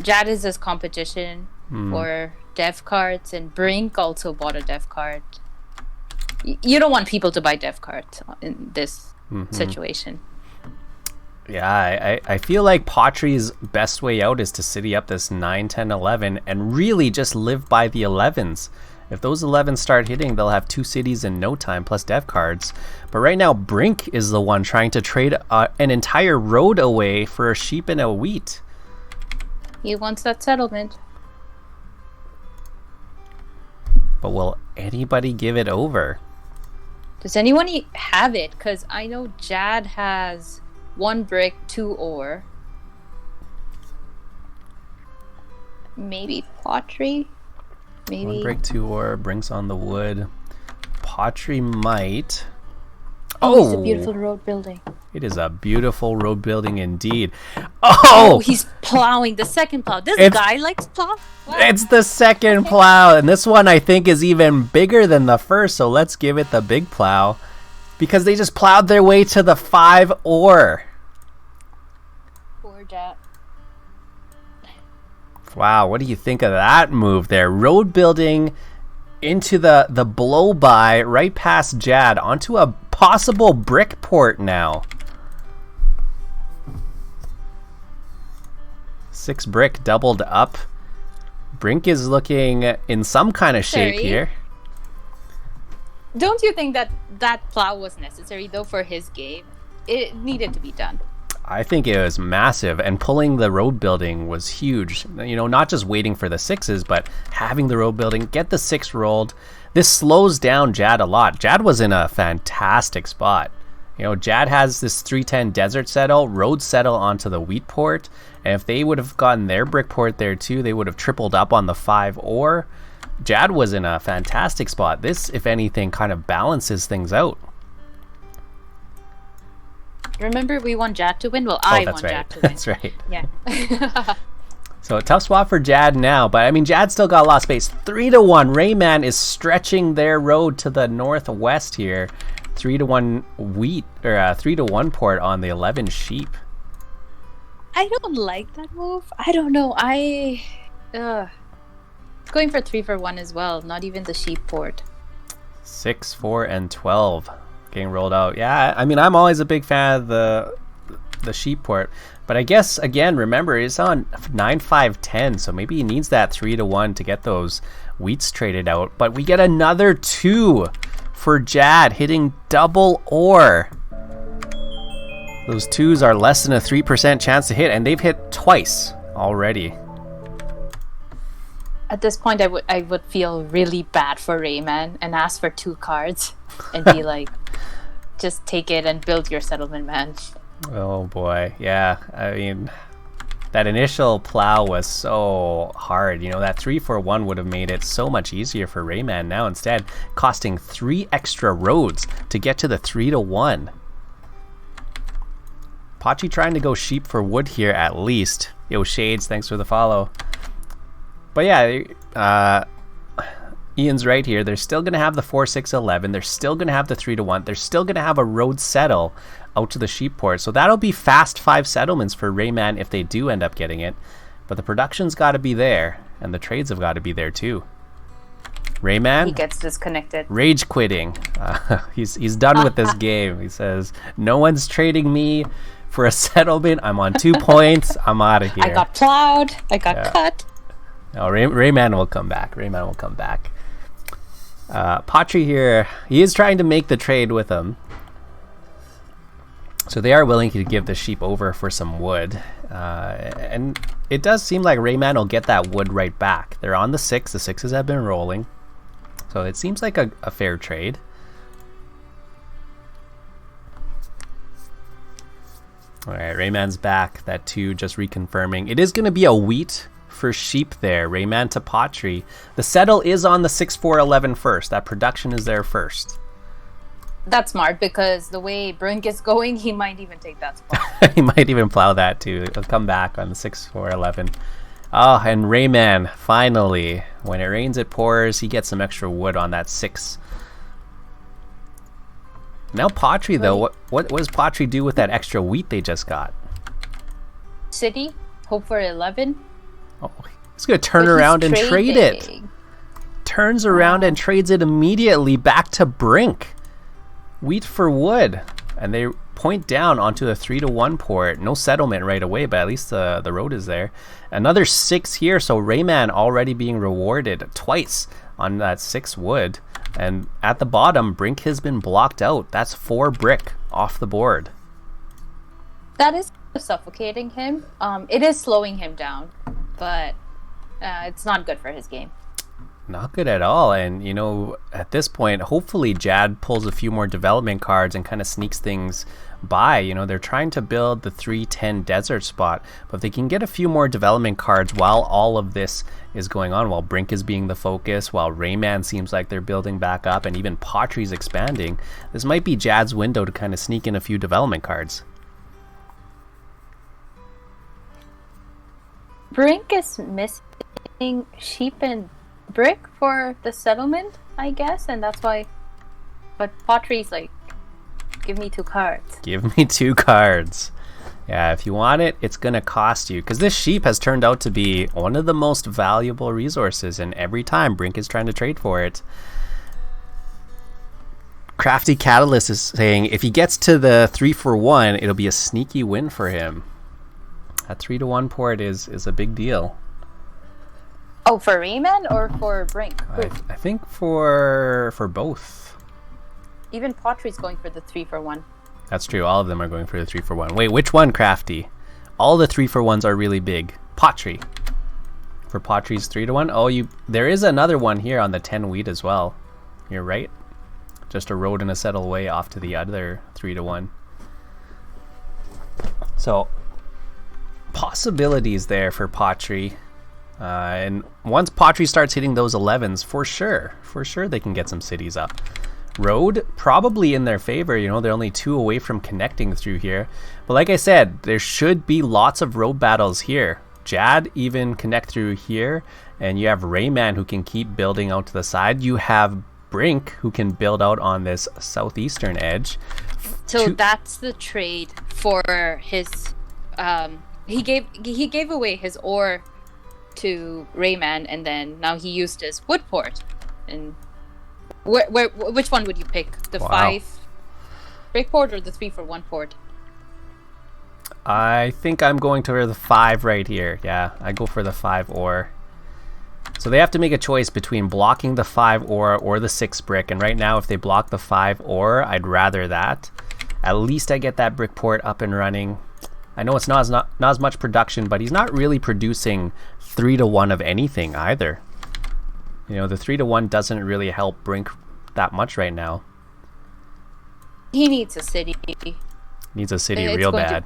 Jad is his competition for dev cards, and Brink also bought a dev card. You don't want people to buy dev cards in this situation. Yeah, I feel like Potry's best way out is to city up this 9, 10, 11 and really just live by the 11s. If those 11s start hitting, they'll have 2 cities in no time, plus dev cards. But right now, Brink is the one trying to trade an entire road away for a sheep and a wheat. He wants that settlement. But will anybody give it over? Does anyone have it? Because I know Jad has 1 brick, 2 ore. Maybe pottery? Maybe 1 brick, 2 ore, Brink's on the wood. Pottery might. Oh, it's a beautiful road building. It is a beautiful road building indeed. Oh, he's plowing the second plow. This guy likes plow. Wow. It's the second plow, and this one I think is even bigger than the first, so let's give it the big plow. Because they just plowed their way to the 5 ore. Poor Jad. Wow, what do you think of that move there? Road building into the blow by right past Jad onto a possible brick port now. 6 brick doubled up. Brink is looking in some kind of shape here. Don't you think that plow was necessary though for his game? It needed to be done. I think it was massive, and pulling the road building was huge. You know, not just waiting for the 6s, but having the road building, get the 6 rolled. This slows down Jad a lot. Jad was in a fantastic spot. You know, Jad has this 310 desert settle, road settle onto the wheat port, and if they would have gotten their brick port there too, they would have tripled up on the 5 ore. Jad was in a fantastic spot. This, if anything, kind of balances things out. Remember, we want Jad to win? Well, I want Jad to win. That's right. Yeah. So a tough spot for Jad now, but I mean, Jad still got a lot of space. 3-1. Rayman is stretching their road to the northwest here. 3-1 wheat, or 3-1 port on the 11 sheep. I don't like that move. I don't know. Going for 3 for 1 as well. Not even the sheep port. 6, 4, and 12 getting rolled out. Yeah, I mean, I'm always a big fan of the sheep port, but I guess again, remember, it's on 9, 5, 10, so maybe he needs that 3-1 to get those wheats traded out. But we get another 2 for Jad, hitting double ore. Those 2s are less than a 3% chance to hit, and they've hit twice already. At this point, I would feel really bad for Rayman and ask for 2 cards and be like, just take it and build your settlement, man. Oh boy, yeah. I mean, that initial plow was so hard. You know, that 3 for 1 would have made it so much easier for Rayman. Now instead, costing 3 extra roads to get to the 3-1. Pachi trying to go sheep for wood here at least. Yo, Shades, thanks for the follow. But yeah, Ian's right here. They're still going to have the 4, 6, 11. They're still going to have the 3-1. They're still going to have a road settle out to the sheep port. So that'll be fast 5 settlements for Rayman if they do end up getting it. But the production's got to be there, and the trades have got to be there too. Rayman, he gets disconnected. Rage quitting. He's done with this game. He says, no one's trading me for a settlement. I'm on 2 points. I'm out of here. I got plowed. I got cut. No, Rayman will come back. Rayman will come back. Patri here, he is trying to make the trade with him. So they are willing to give the sheep over for some wood. And it does seem like Rayman will get that wood right back. They're on the 6. The 6s have been rolling. So it seems like a fair trade. All right, Rayman's back. That 2 just reconfirming. It is going to be a wheat for sheep there. Rayman to Patri. The settle is on the 6, 4, 11 first. That production is there first. That's smart, because the way Brink is going, he might even take that spot. He might even plow that too. He'll come back on the 6, 4, 11. Oh, and Rayman, finally. When it rains, it pours. He gets some extra wood on that 6. Now Pottery, though, Right. what does Pottery do with that extra wheat they just got? City, hope for 11. Oh, he's going to turn But he's around and trade it. trading. Turns around and trades it immediately back to Brink. Wheat for wood. And they point down onto the 3-1 port. No settlement right away, but at least the road is there. Another 6 here, so Raiyanar already being rewarded twice on that 6 wood. And at the bottom, Brink has been blocked out. That's 4 brick off the board. That is suffocating him. It is slowing him down, but it's not good for his game. Not good at all. And, you know, at this point, hopefully Jad pulls a few more development cards and kind of sneaks things by. You know, they're trying to build the 310 desert spot, but if they can get a few more development cards while all of this is going on, while Brink is being the focus, while Raiyanar seems like they're building back up, and even Pottery's expanding, this might be Jad's window to kind of sneak in a few development cards. Brink is missing sheep and brick for the settlement, I guess, and that's why. But Pottery's like, give me 2 cards. Give me 2 cards. Yeah, if you want it, it's going to cost you. Because this sheep has turned out to be one of the most valuable resources. And every time Brink is trying to trade for it. Crafty Catalyst is saying if he gets to the 3-for-1, it'll be a sneaky win for him. That 3-1 port is a big deal. Oh, for Raiyanar or for Brink? I think for both. Even Pottery's going for the 3-for-1. That's true. All of them are going for the 3-for-1. Wait, which one, Crafty? All the 3-for-1s are really big. Pottery. For Pottery's 3-1. Oh, there is another one here on the 10 wheat as well. You're right. Just a road and a settle way off to the other 3-1. So, possibilities there for Pottery. And once Pottery starts hitting those 11s, for sure they can get some cities up. Road, probably in their favor. You know, they're only 2 away from connecting through here. But like I said, there should be lots of road battles here. Jad even connect through here. And you have Raiyanar who can keep building out to the side. You have Brink who can build out on this southeastern edge. So that's the trade for his... He gave away his ore to Raiyanar, and then now he used his wood port. And which one would you pick? The 5 brick port or the 3-for-1 port? I think I'm going to the 5 right here. Yeah, I go for the 5 ore. So they have to make a choice between blocking the 5 ore or the 6 brick. And right now, if they block the 5 ore, I'd rather that. At least I get that brick port up and running. I know it's not as much production, but he's not really producing 3-1 of anything either. You know, the 3-1 doesn't really help Brink that much right now. He needs a city. Needs a city real bad.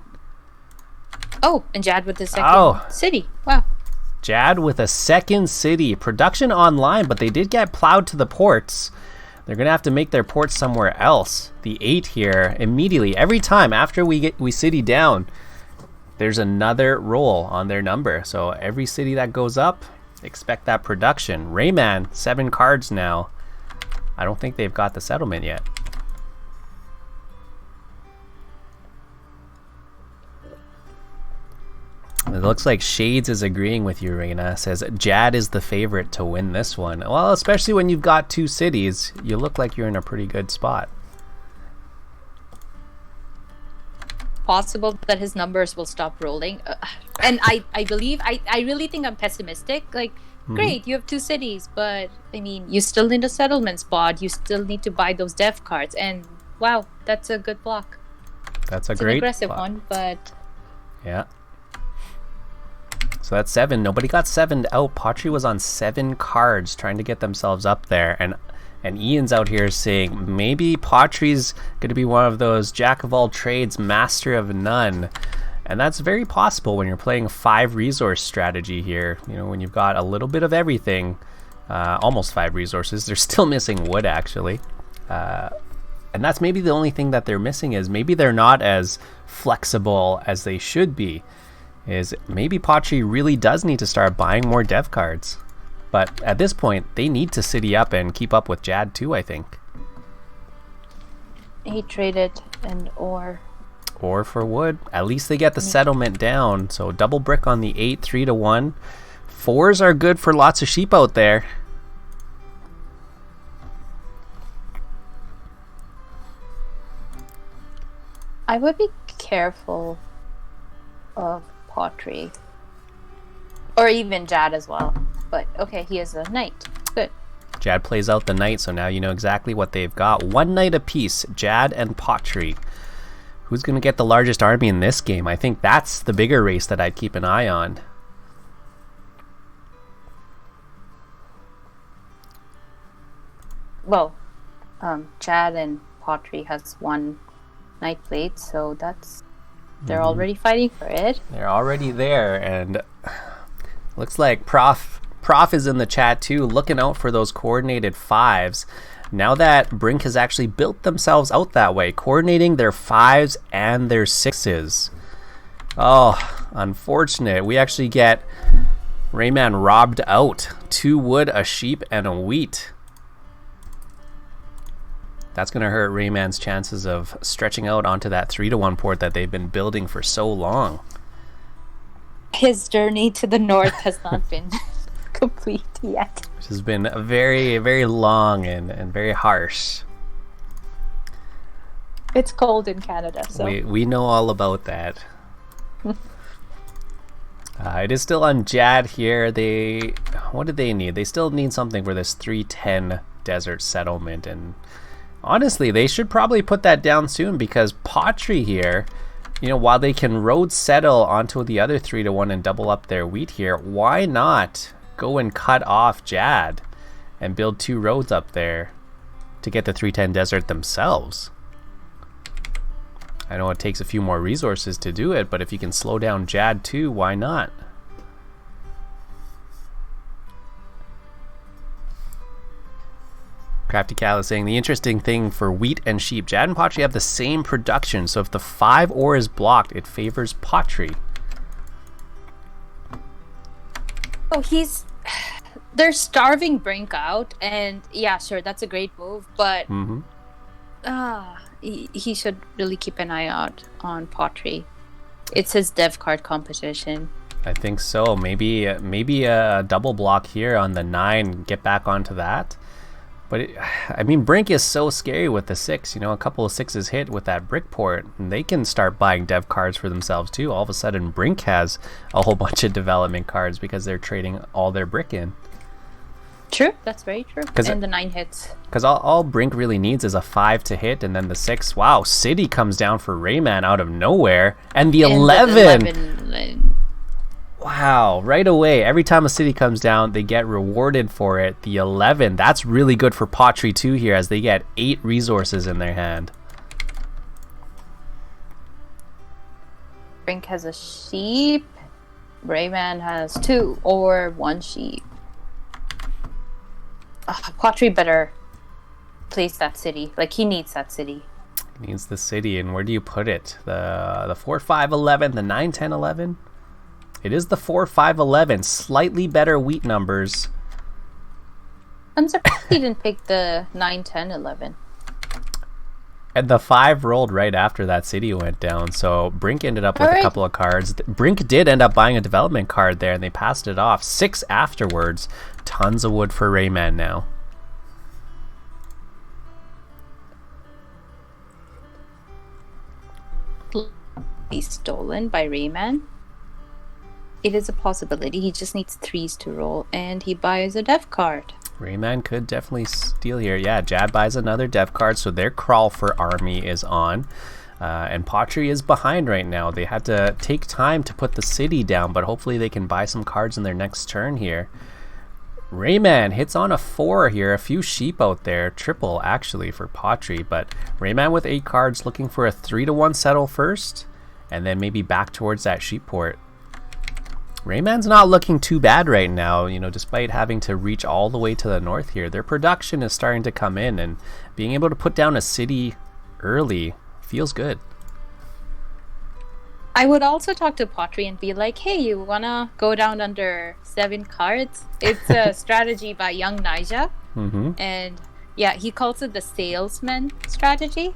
Oh, and Jad with the second city. Wow. Jad with a second city. Production online, but they did get plowed to the ports. They're going to have to make their ports somewhere else. The 8 here, immediately, every time after we city down, there's another roll on their number. So every city that goes up, expect that production. Raiyanar, 7 cards now. I don't think they've got the settlement yet. It looks like Shades is agreeing with you, Raina. Says Jad is the favorite to win this one. Well, especially when you've got 2 cities, you look like you're in a pretty good spot. Possible that his numbers will stop rolling. And I believe, I really think I'm pessimistic. Like, great, you have 2 cities, but I mean, you still need a settlement spot. You still need to buy those dev cards. And wow, that's a good block. That's a It's great an aggressive block. one, but Yeah. So that's 7. Nobody got 7'd out. Pottery was on 7 cards trying to get themselves up there. And Ian's out here saying maybe Pottery's going to be one of those jack of all trades, master of none. And that's very possible when you're playing 5 resource strategy here. You know, when you've got a little bit of everything, almost 5 resources. They're still missing wood, actually. And that's maybe the only thing that they're missing is maybe they're not as flexible as they should be. Is maybe Pottery really does need to start buying more dev cards. But at this point, they need to city up and keep up with Jad too, I think. He traded an ore. Or for wood. At least they get the settlement down. So double brick on the 8, 3 to 1. 4s are good for lots of sheep out there. I would be careful of pottery. Or even Jad as well. But okay, he is a knight. Good. Jad plays out the knight, so now you know exactly what they've got. 1 knight apiece, Jad and pottery. Who's going to get the largest army in this game? I think that's the bigger race that I'd keep an eye on. Well, Jad and pottery has 1 knight plate, so that's... They're already fighting for it. They're already there, and looks like Prof is in the chat too, looking out for those coordinated 5s. Now that Brink has actually built themselves out that way, coordinating their 5s and their 6s. Oh, unfortunate. We actually get Rayman robbed out. 2 wood, a sheep, and a wheat. That's going to hurt Rayman's chances of stretching out onto that 3 to 1 port that they've been building for so long. His journey to the north has not been complete yet. Which has been very, very long and very harsh. It's cold in Canada, so... We know all about that. It is still on Jad here. What did they need? They still need something for this 310 desert settlement, and honestly, they should probably put that down soon, because pottery here, you know, while they can road settle onto the other 3 to 1 and double up their wheat here, why not go and cut off Jad and build 2 roads up there to get the 310 desert themselves? I know it takes a few more resources to do it, but if you can slow down Jad too, why not? Crafty Cal is saying the interesting thing for wheat and sheep, Jad and pottery have the same production, so if the 5 ore is blocked, it favors pottery. Oh, they're starving Brink out, and yeah, sure, that's a great move, but he should really keep an eye out on pottery. It's his dev card competition. I think so. Maybe a double block here on the 9, get back onto that. But I mean, Brink is so scary with the 6. You know, a couple of 6s hit with that brick port, and they can start buying dev cards for themselves too. All of a sudden, Brink has a whole bunch of development cards because they're trading all their brick in. True, that's very true. And the 9 hits. Because all Brink really needs is a 5 to hit, and then the 6. Wow, City comes down for Rayman out of nowhere, and the 11. Wow, right away, every time a city comes down, they get rewarded for it. The 11, that's really good for pottery too here, as they get 8 resources in their hand. Brink has a sheep. Rayman has 2 or 1 sheep. Pottery better place that city. Like, he needs that city. He needs the city, and where do you put it? The 4, 5, 11, the 9, 10, 11? It is the 4, 5, 11. Slightly better wheat numbers. I'm surprised he didn't pick the 9, 10, 11. And the 5 rolled right after that city went down. So Brink ended up with a couple of cards. Brink did end up buying a development card there, and they passed it off. 6 afterwards. Tons of wood for Rayman now. Be stolen by Rayman. It is a possibility. He just needs 3s to roll, and he buys a dev card. Rayman could definitely steal here. Yeah, Jad buys another dev card, so their crawl for army is on. And pottery is behind right now. They had to take time to put the city down, but hopefully they can buy some cards in their next turn here. Rayman hits on a 4 here. A few sheep out there. Triple, actually, for pottery. But Rayman with 8 cards looking for a 3 to 1 settle first, and then maybe back towards that sheep port. Rayman's not looking too bad right now, you know, despite having to reach all the way to the north here. Their production is starting to come in, and being able to put down a city early feels good. I would also talk to pottery and be like, hey, you wanna go down under 7 cards? It's a strategy by Young Naija. And yeah, he calls it the salesman strategy.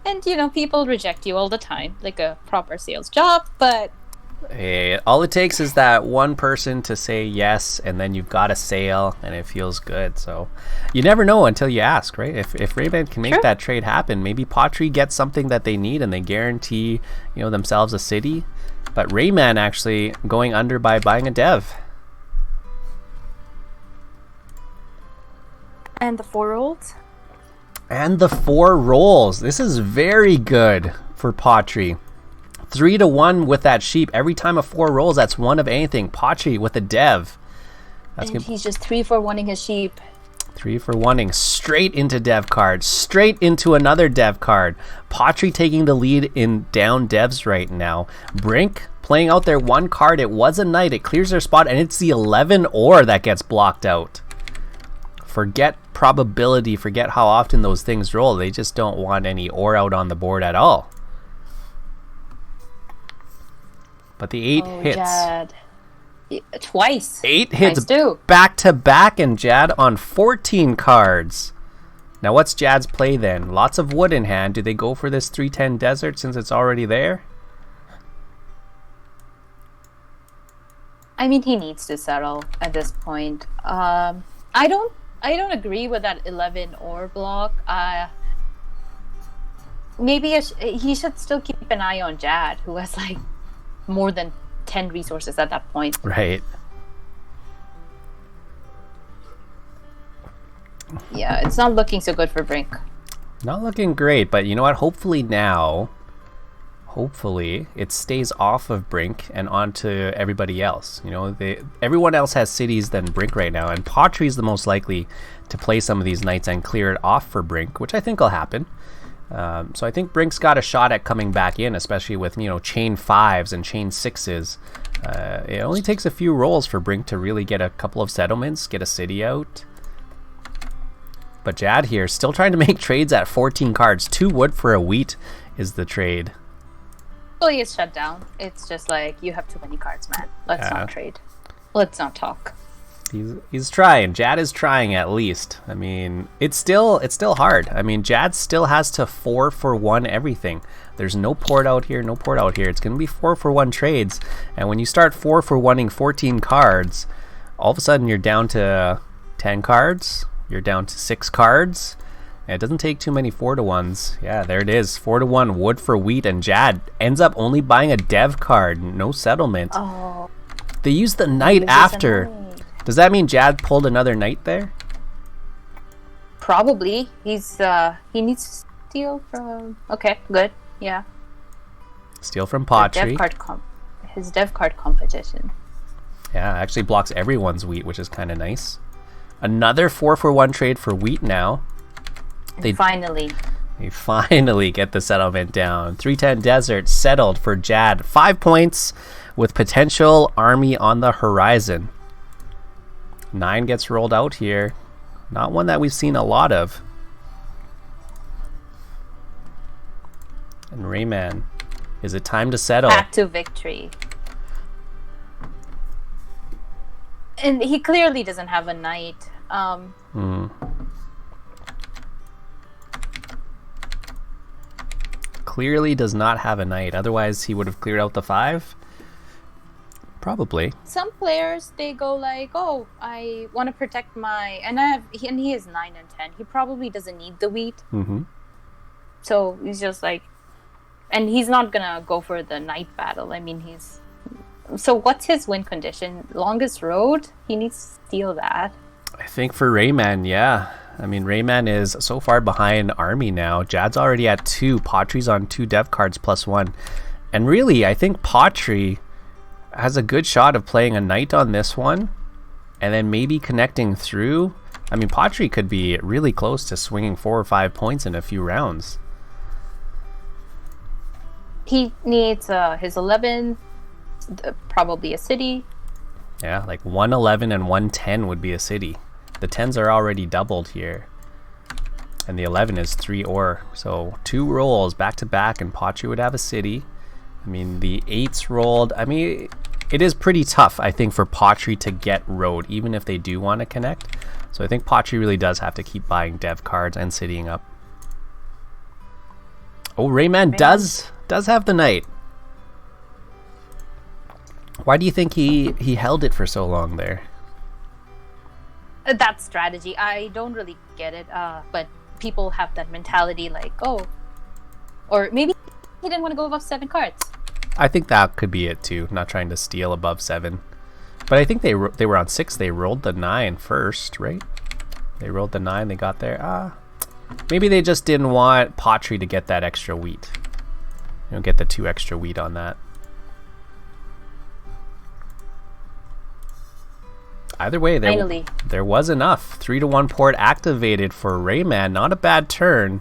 And, people reject you all the time, like a proper sales job, but... Hey, all it takes is that one person to say yes, and then you've got a sale, and it feels good. So you never know until you ask, right? If Rayman can make that trade happen, maybe Pottery gets something that they need, and they guarantee, themselves a city. But Rayman actually going under by buying a dev. And the 4 rolls? And the 4 rolls. This is very good for Pottery. 3-1 with that sheep. Every time a 4 rolls, that's 1 of anything. Pottery with a dev. He's just 3 for 1ing his sheep. 3 for 1ing. Straight into dev card. Straight into another dev card. Pottery taking the lead in down devs right now. Brink playing out their 1 card. It was a knight. It clears their spot, and it's the 11 ore that gets blocked out. Forget probability. Forget how often those things roll. They just don't want any ore out on the board at all. But the 8 hits. Jad. Twice. 8 hits back to back, and Jad on 14 cards. Now what's Jad's play then? Lots of wood in hand. Do they go for this 310 desert since it's already there? I mean, he needs to settle at this point. I don't agree with that 11 ore block. Maybe he should still keep an eye on Jad, who has like more than 10 resources at that point. Right. Yeah, it's not looking so good for Brink. Not looking great, but you know what? Hopefully it stays off of Brink and onto everybody else. Everyone else has cities than Brink right now, and Pottery is the most likely to play some of these knights and clear it off for Brink, which I think will happen. So I think Brink's got a shot at coming back in, especially with, chain 5s and chain 6s. It only takes a few rolls for Brink to really get a couple of settlements, get a city out. But Jad here, still trying to make trades at 14 cards. 2 wood for a wheat is the trade. Well, it's shut down. It's just like, you have too many cards, man. Let's not trade. Let's not talk. He's trying. Jad is trying at least. I mean, it's still hard. I mean, Jad still has to 4 for 1 everything. There's no port out here, no port out here. It's going to be 4 for 1 trades. And when you start 4 for 1ing 14 cards, all of a sudden you're down to 10 cards. You're down to 6 cards. And it doesn't take too many 4-1s. Yeah, there it is. 4-1 wood for wheat, and Jad ends up only buying a dev card. No settlement. Oh. They used the knight after. Does that mean Jad pulled another knight there? Probably. He needs to steal from... Okay, good. Yeah. Steal from Pottery. His dev card competition. Yeah, actually blocks everyone's wheat, which is kind of nice. Another 4 for 1 trade for wheat now. They finally get the settlement down. 310 desert settled for Jad. 5 points with potential army on the horizon. 9 gets rolled out here. Not one that we've seen a lot of. And Rayman, is it time to settle? Back to victory. And he clearly doesn't have a knight. Clearly does not have a knight. Otherwise, he would have cleared out the 5. Probably. Some players, they go like, oh, I want to protect my... And he is 9 and 10. He probably doesn't need the wheat. Mm-hmm. So he's just like... And he's not going to go for the knight battle. I mean, he's... So what's his win condition? Longest road? He needs to steal that. I think for Rayman, yeah. I mean, Rayman is so far behind Army now. Jad's already at 2. Pottery's on 2 dev cards plus 1. And really, I think Pottery has a good shot of playing a knight on this one and then maybe connecting through. I mean, Pottery could be really close to swinging 4 or 5 points in a few rounds. He needs his 11, probably a city. Yeah, like 111 and 110 would be a city. The 10s are already doubled here. And the 11 is 3 ore. So 2 rolls back to back and Pottery would have a city. I mean, the 8s rolled. I mean, it is pretty tough, I think, for Pottery to get road, even if they do want to connect. So I think Pottery really does have to keep buying dev cards and citying up. Oh, Rayman does have the knight. Why do you think he held it for so long there? That strategy, I don't really get it. But people have that mentality, like, oh, or maybe he didn't want to go above 7 cards. I think that could be it too. Not trying to steal above 7. But I think they were on 6. They rolled the 9 first, right? They rolled the 9. They got there. Maybe they just didn't want Pottery to get that extra wheat. You know, get the 2 extra wheat on that. Either way, there was enough. 3-1 port activated for Rayman. Not a bad turn,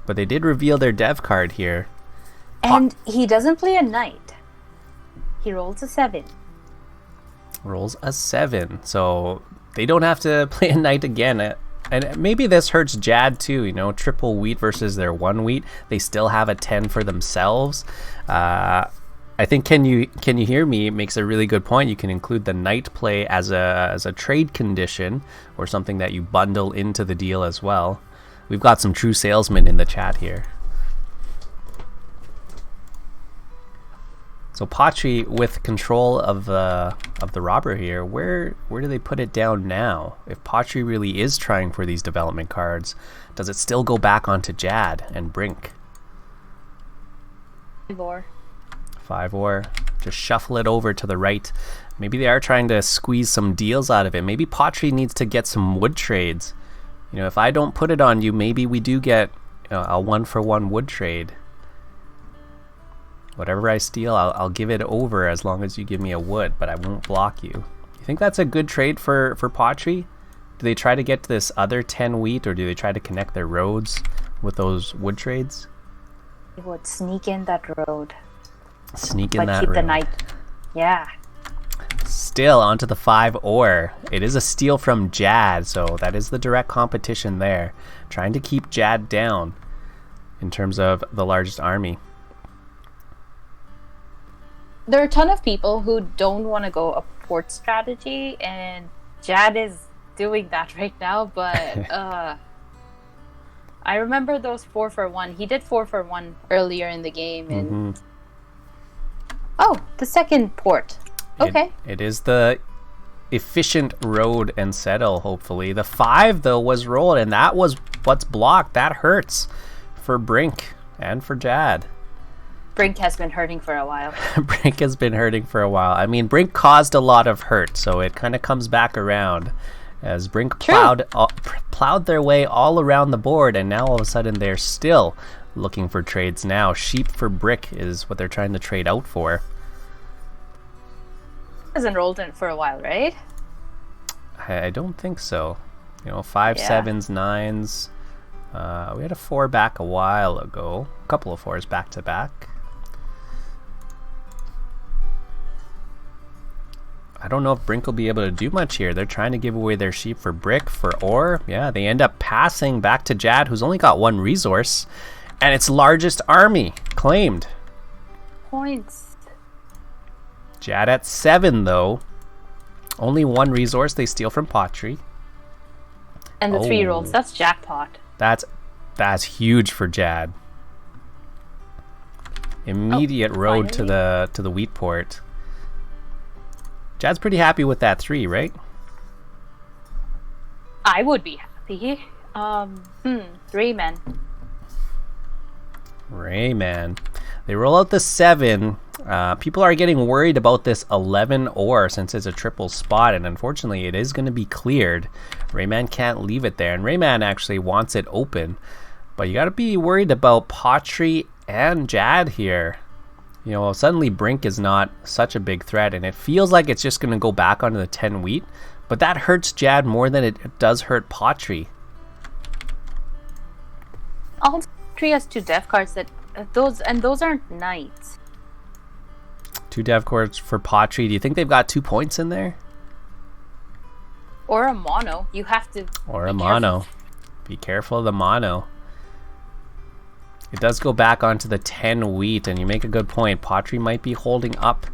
but they did reveal their dev card here. And he doesn't play a knight. He rolls a 7. Rolls a 7. So they don't have to play a knight again. And maybe this hurts Jad too, you know, triple wheat versus their 1 wheat. They still have a 10 for themselves. I think can you hear me? It makes a really good point. You can include the knight play as a trade condition or something that you bundle into the deal as well. We've got some true salesmen in the chat here. So Pottery with control of the robber here, where do they put it down now? If Pottery really is trying for these development cards, does it still go back onto Jad and Brink? 5 or just shuffle it over to the right. Maybe they are trying to squeeze some deals out of it. Maybe Pottery needs to get some wood trades. You know, if I don't put it on you, maybe we do get a 1-for-1 wood trade. Whatever I steal, I'll give it over as long as you give me a wood, but I won't block you. You think that's a good trade for Pottery? Do they try to get to this other 10 wheat, or do they try to connect their roads with those wood trades? They would sneak in that road. Sneak in but that keep road. The knight. Yeah. Still onto the 5 ore. It is a steal from Jad, so that is the direct competition there. Trying to keep Jad down in terms of the largest army. There are a ton of people who don't want to go a port strategy, and Jad is doing that right now, but I remember those 4-for-1. He did 4-for-1 earlier in the game, and oh, the second port. Okay. It is the efficient road and settle, hopefully. The 5, though, was rolled, and that was what's blocked. That hurts for Brink and for Jad. Brink has been hurting for a while. Brink has been hurting for a while. I mean, Brink caused a lot of hurt, so it kind of comes back around as Brink plowed their way all around the board, and now all of a sudden they're still looking for trades now. Sheep for brick is what they're trying to trade out for. Hasn't rolled in for a while, right? I don't think so. You know, 5, 7s, 9s. We had a 4 back a while ago. A couple of 4s back to back. I don't know if Brink will be able to do much here. They're trying to give away their sheep for brick, for ore. Yeah, they end up passing back to Jad, who's only got 1 resource. And its largest army claimed. Points. Jad at 7, though. Only 1 resource they steal from Pottery. And the 3 rolls. That's jackpot. That's huge for Jad. Immediate road to the wheat port. Jad's pretty happy with that 3, right? I would be happy. Rayman. They roll out the 7. People are getting worried about this 11 ore since it's a triple spot, and unfortunately it is going to be cleared. Rayman can't leave it there, and Rayman actually wants it open. But you got to be worried about Pottery and Jad here. You know, suddenly Brink is not such a big threat, and it feels like it's just going to go back onto the 10 wheat. But that hurts Jad more than it does hurt Pottery. All 3 has 2 dev cards that those aren't knights. 2 dev cards for Pottery. Do you think they've got 2 points in there? Or a mono. You have to. Or a mono. Be careful of the mono. It does go back onto the 10 wheat, and you make a good point. Pottery might be holding up,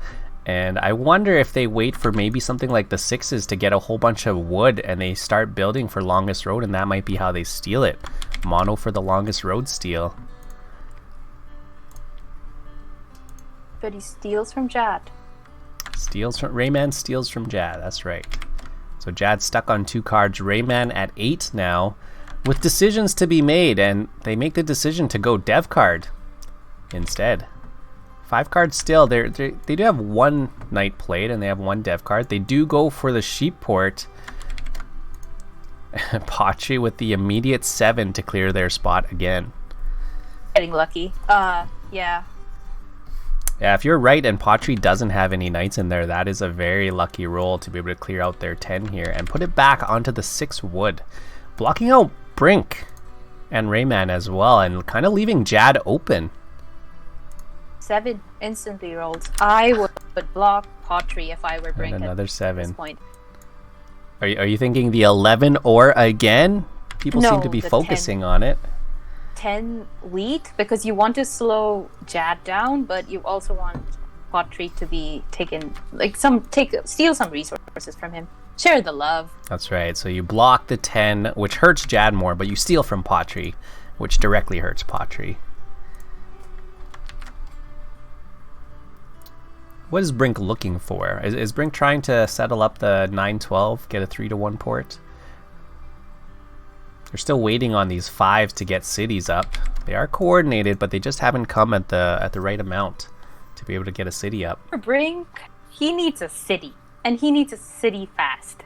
and I wonder if they wait for maybe something like the 6s to get a whole bunch of wood, and they start building for longest road, and that might be how they steal it. Mono for the longest road steal. But he steals from Jad. Rayman steals from Jad. That's right. So Jad's stuck on 2 cards. Rayman at 8 now, with decisions to be made, and they make the decision to go dev card instead. 5 cards still. They do have 1 knight played, and they have 1 dev card. They do go for the sheep port. Patri with the immediate 7 to clear their spot again. Getting lucky. Yeah. Yeah, if you're right and Patri doesn't have any knights in there, that is a very lucky roll to be able to clear out their 10 here and put it back onto the 6 wood. Blocking out Brink and Rayman as well, and kind of leaving Jad open. 7 instantly rolls. I would block Patri if I were Brink. And another 7. At this point. Are you thinking the 11 or again? People seem to be the focusing 10. on it. 10 wheat, because you want to slow Jad down, but you also want Patri to be taken, like steal some resources from him. Share the love. That's right. So you block the 10, which hurts Jad more, but you steal from Patri, which directly hurts Patri. What is Brink looking for? Is Brink trying to settle up the 9-12, get a 3-1 port? They're still waiting on these 5s to get cities up. They are coordinated, but they just haven't come at the right amount to be able to get a city up. For Brink, he needs a city, and he needs a city fast.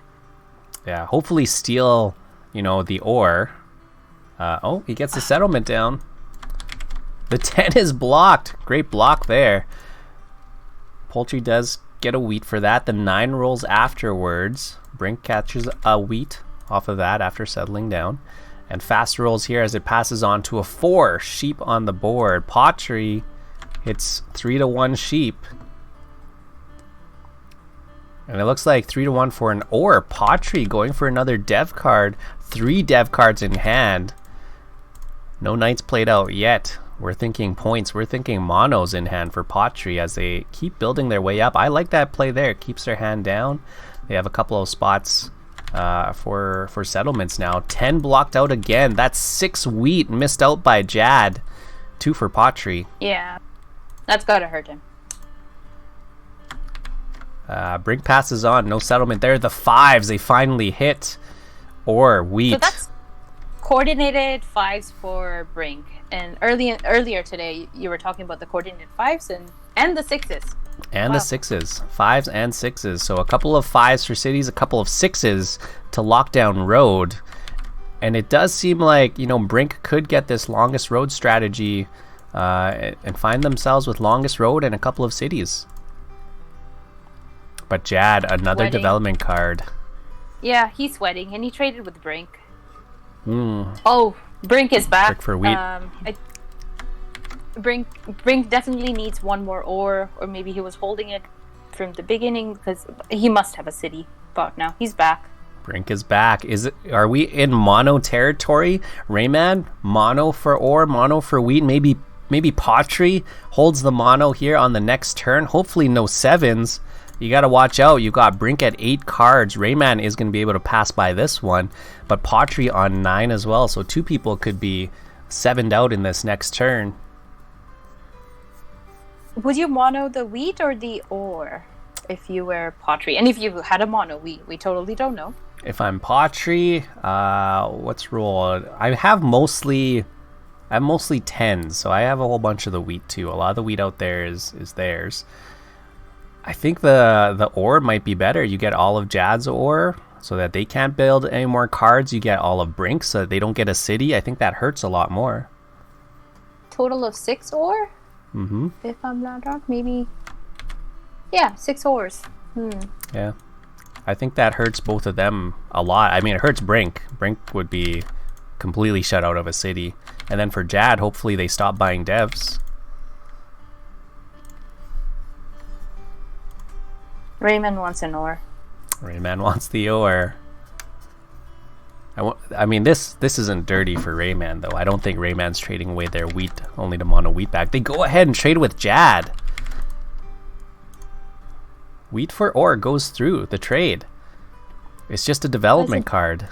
Yeah, hopefully steal, the ore. Oh, he gets the settlement down. The 10 is blocked. Great block there. Poultry does get a wheat for that. The 9 rolls afterwards. Brink catches a wheat off of that after settling down. And fast rolls here as it passes on to a 4. Sheep on the board. Patri hits 3-1 sheep. And it looks like 3-1 for an ore. Patri going for another dev card. 3 dev cards in hand. No knights played out yet. We're thinking points. We're thinking monos in hand for Patri as they keep building their way up. I like that play there. It keeps their hand down. They have a couple of spots for settlements now. 10 blocked out again. That's 6 wheat missed out by Jad. 2 for Patri. Yeah, that's gotta hurt him. Brink passes on. No settlement there. The 5s they finally hit. Or wheat. So that's coordinated 5s for Brink. And earlier today, you were talking about the coordinated 5s and the 6s. And wow. The 6s. 5s and 6s. So a couple of 5s for cities, a couple of 6s to lock down road. And it does seem like, Brink could get this longest road strategy and find themselves with longest road and a couple of cities. But Jad, another development card. Yeah, he's sweating, and he traded with Brink. Oh, Brink is back. Brink for wheat. Brink definitely needs 1 more ore, or maybe he was holding it from the beginning because he must have a city bought now. He's back. Brink is back. Are we in mono territory? Rayman, mono for ore, mono for wheat. Maybe Patri holds the mono here on the next turn. Hopefully no 7s. You got to watch out. You got Brink at 8 cards. Rayman is going to be able to pass by this one, but Patri on 9 as well. So 2 people could be 7'd out in this next turn. Would you mono the wheat or the ore if you were Patri? And if you had a mono, we totally don't know. If I'm Patri, what's roll? I have mostly 10s, so I have a whole bunch of the wheat too. A lot of the wheat out there is theirs. I think the ore might be better. You get all of Jad's ore so that they can't build any more cards. You get all of Brink so that they don't get a city. I think that hurts a lot more. Total of 6 ore? Mm-hmm. If I'm not wrong, maybe. Yeah, 6 ores. Yeah. I think that hurts both of them a lot. I mean, it hurts Brink. Brink would be completely shut out of a city. And then for Jad, hopefully they stop buying devs. Rayman wants an ore. Rayman wants the ore. I mean, this isn't dirty for Rayman, though. I don't think Rayman's trading away their wheat only to mono wheat back. They go ahead and trade with Jad. Wheat for ore goes through the trade. It's just a development card.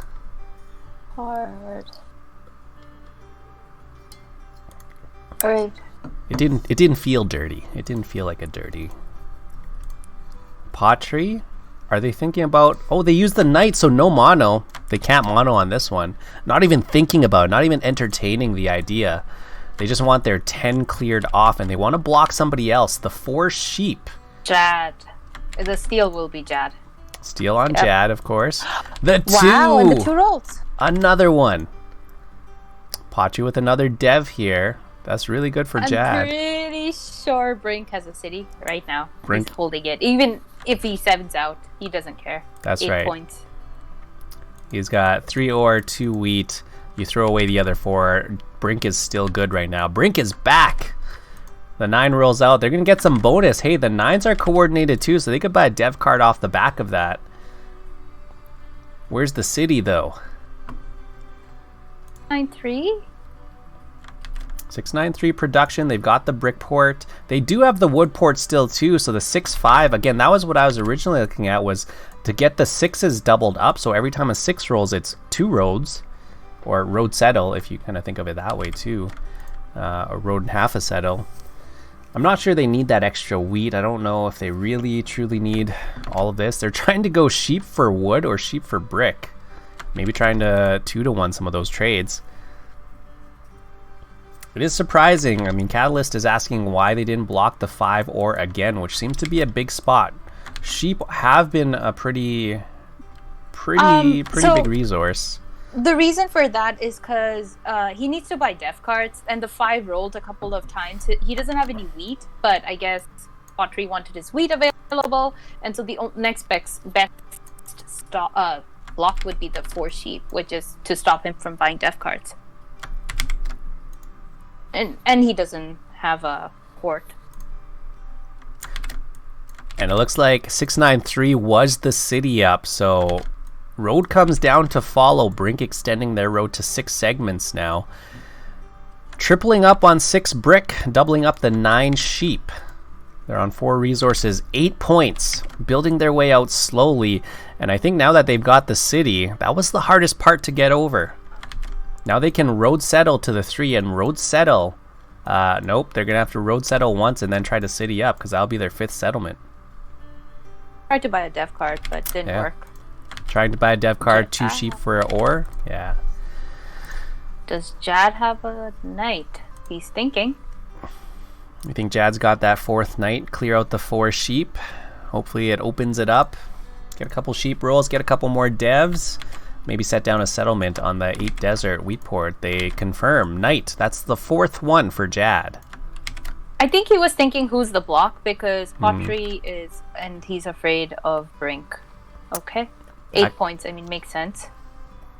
Hard. Alright. It didn't feel dirty. It didn't feel like a dirty. Pottery? Are they thinking about... Oh, they used the knight, so no mono. They can't mono on this one. Not even thinking about it, not even entertaining the idea. They just want their 10 cleared off, and they want to block somebody else. The 4 sheep. Jad. The steal will be Jad. Steal on Jad, of course. The 2! Wow, and the 2 rolls. Another one. Pottery with another dev here. That's really good for Jad. I'm pretty sure Brink has a city right now. Brink. He's holding it. Even if he 7s out, he doesn't care. That's 8 right. points. He's got 3 ore, 2 wheat. You throw away the other 4. Brink is still good right now. Brink is back. The 9 rolls out. They're going to get some bonus. Hey, the 9s are coordinated too, so they could buy a dev card off the back of that. Where's the city, though? 9-3? 693 production. They've got the brick port. They do have the wood port still too, so the 6-5, again, that was what I was originally looking at, was to get the 6s doubled up, so every time a 6 rolls, it's 2 roads, or road settle, if you kind of think of it that way too, a road and half a settle. I'm not sure they need that extra wheat. I don't know if they really truly need all of this. They're trying to go sheep for wood or sheep for brick. Maybe trying to 2-to-1 some of those trades. It is surprising. I mean, Catalyst is asking why they didn't block the 5 ore again, which seems to be a big spot. Sheep have been a pretty big resource. The reason for that is because he needs to buy dev cards, and the 5 rolled a couple of times. He doesn't have any wheat, but I guess Pottery wanted his wheat available, and so the next best block would be the 4 sheep, which is to stop him from buying dev cards. And he doesn't have a port. And it looks like 693 was the city up, so road comes down to follow. Brink extending their road to 6 segments now. Tripling up on 6 brick, doubling up the 9 sheep. They're on 4 resources, 8 points, building their way out slowly. And I think now that they've got the city, that was the hardest part to get over. Now they can road settle to the 3 and road settle. Nope, they're going to have to road settle once and then try to city up because that'll be their 5th settlement. Tried to buy a dev card, but didn't work. Trying to buy a dev card, 2 sheep for an ore? Yeah. Does Jad have a knight? He's thinking. You think Jad's got that 4th knight? Clear out the 4 sheep. Hopefully it opens it up. Get a couple sheep rolls, get a couple more devs. Maybe set down a settlement on the 8 desert wheat port. They confirm. Knight. That's the 4th one for Jad. I think he was thinking who's the block because Pottery is, and he's afraid of Brink. Okay. 8 points. I mean, makes sense.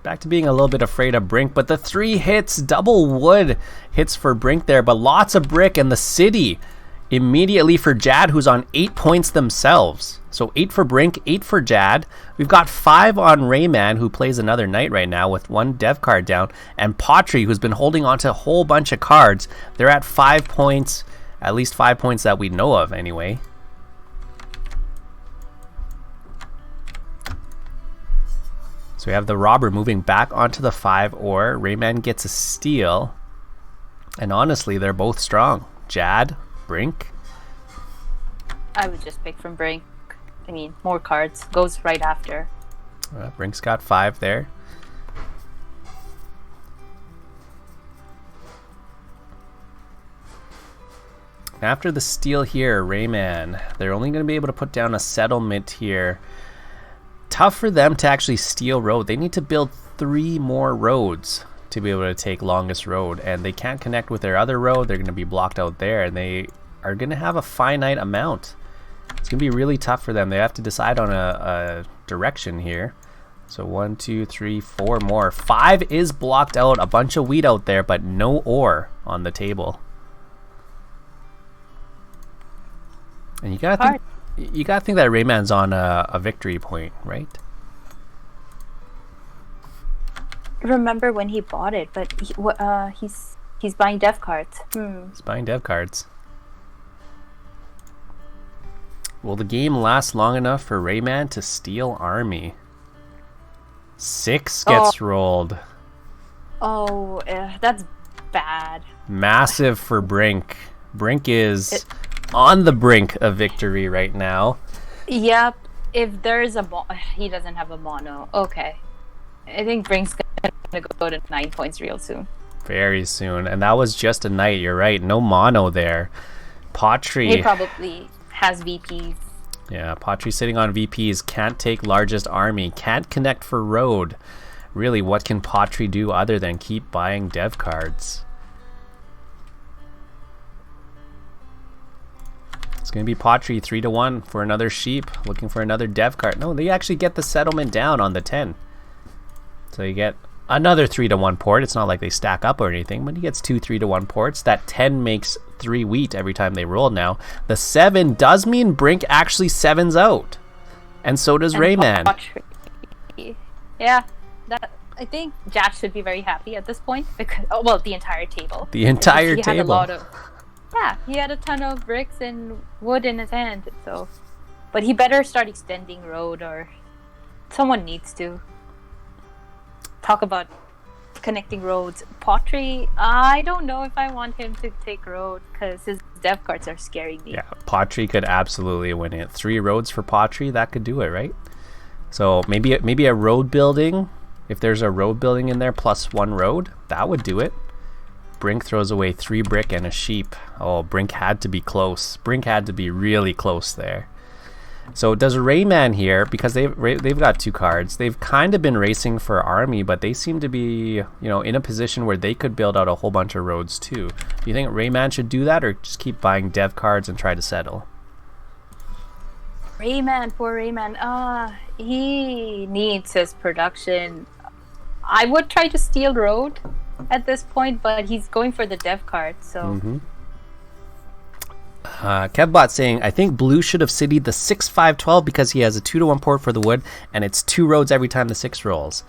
Back to being a little bit afraid of Brink, but the 3 hits, double wood hits for Brink there, but lots of brick, and the city immediately for Jad, who's on 8 points themselves. So 8 for Brink, 8 for Jad. We've got 5 on Rayman, who plays another knight right now with 1 dev card down, and Pottery, who's been holding on to a whole bunch of cards. They're at 5 points, at least 5 points that we know of anyway. So we have the robber moving back onto the 5 ore. Rayman gets a steal. And honestly, they're both strong. Jad, Brink. I would just pick from Brink. I mean, more cards. Goes right after. Brink's got 5 there. After the steal here, Rayman, they're only going to be able to put down a settlement here. Tough for them to actually steal road. They need to build 3 more roads to be able to take longest road, and they can't connect with their other road. They're going to be blocked out there, and they are going to have a finite amount. It's going to be really tough for them. They have to decide on a direction here. So 1, 2, 3, 4 more. 5 is blocked out. A bunch of wheat out there, but no ore on the table. And you gotta think that Rayman's on a victory point, right? Remember when he bought it, but he's buying dev cards. He's buying dev cards. Will the game last long enough for Rayman to steal army? 6 gets rolled. Oh, that's bad. Massive for Brink. Brink is on the brink of victory right now. Yep. If there's he doesn't have a mono. Okay. I think Brink's gonna go to 9 points real soon. Very soon. And that was just a knight. You're right. No mono there. Potri. He probably has VPs. Yeah, Potri sitting on VPs. Can't take largest army. Can't connect for road. Really, what can Potri do other than keep buying dev cards? It's going to be Potri 3-1 for another sheep. Looking for another dev card. No, they actually get the settlement down on the 10. So you get another 3-1 port. It's not like they stack up or anything, but he gets 2 3-1 ports. That 10 makes 3 wheat every time they roll now. The 7 does mean Brink actually 7s out. And so does Rayman. Yeah, that I think Jack should be very happy at this point because well, the entire table. The entire table. Had a lot of, he had a ton of bricks and wood in his hand. So, but he better start extending road, or someone needs to talk about connecting roads. Potri, I don't know if I want him to take road because his dev cards are scaring me. Yeah, Potri could absolutely win it. 3 roads for Potri, that could do it, right? So maybe a road building. If there's a road building in there plus 1 road, that would do it. Brink throws away 3 brick and a sheep. Oh, Brink had to be close. Brink had to be really close there. So does Rayman here, because they've got 2 cards. They've kind of been racing for army, but they seem to be, in a position where they could build out a whole bunch of roads too. Do you think Rayman should do that, or just keep buying dev cards and try to settle? Rayman, poor Rayman. He needs his production. I would try to steal road at this point, but he's going for the dev card, so... Kevbot saying, I think blue should have citied the 6-5-12 because he has a 2-1 port for the wood, and it's 2 roads every time the 6 rolls.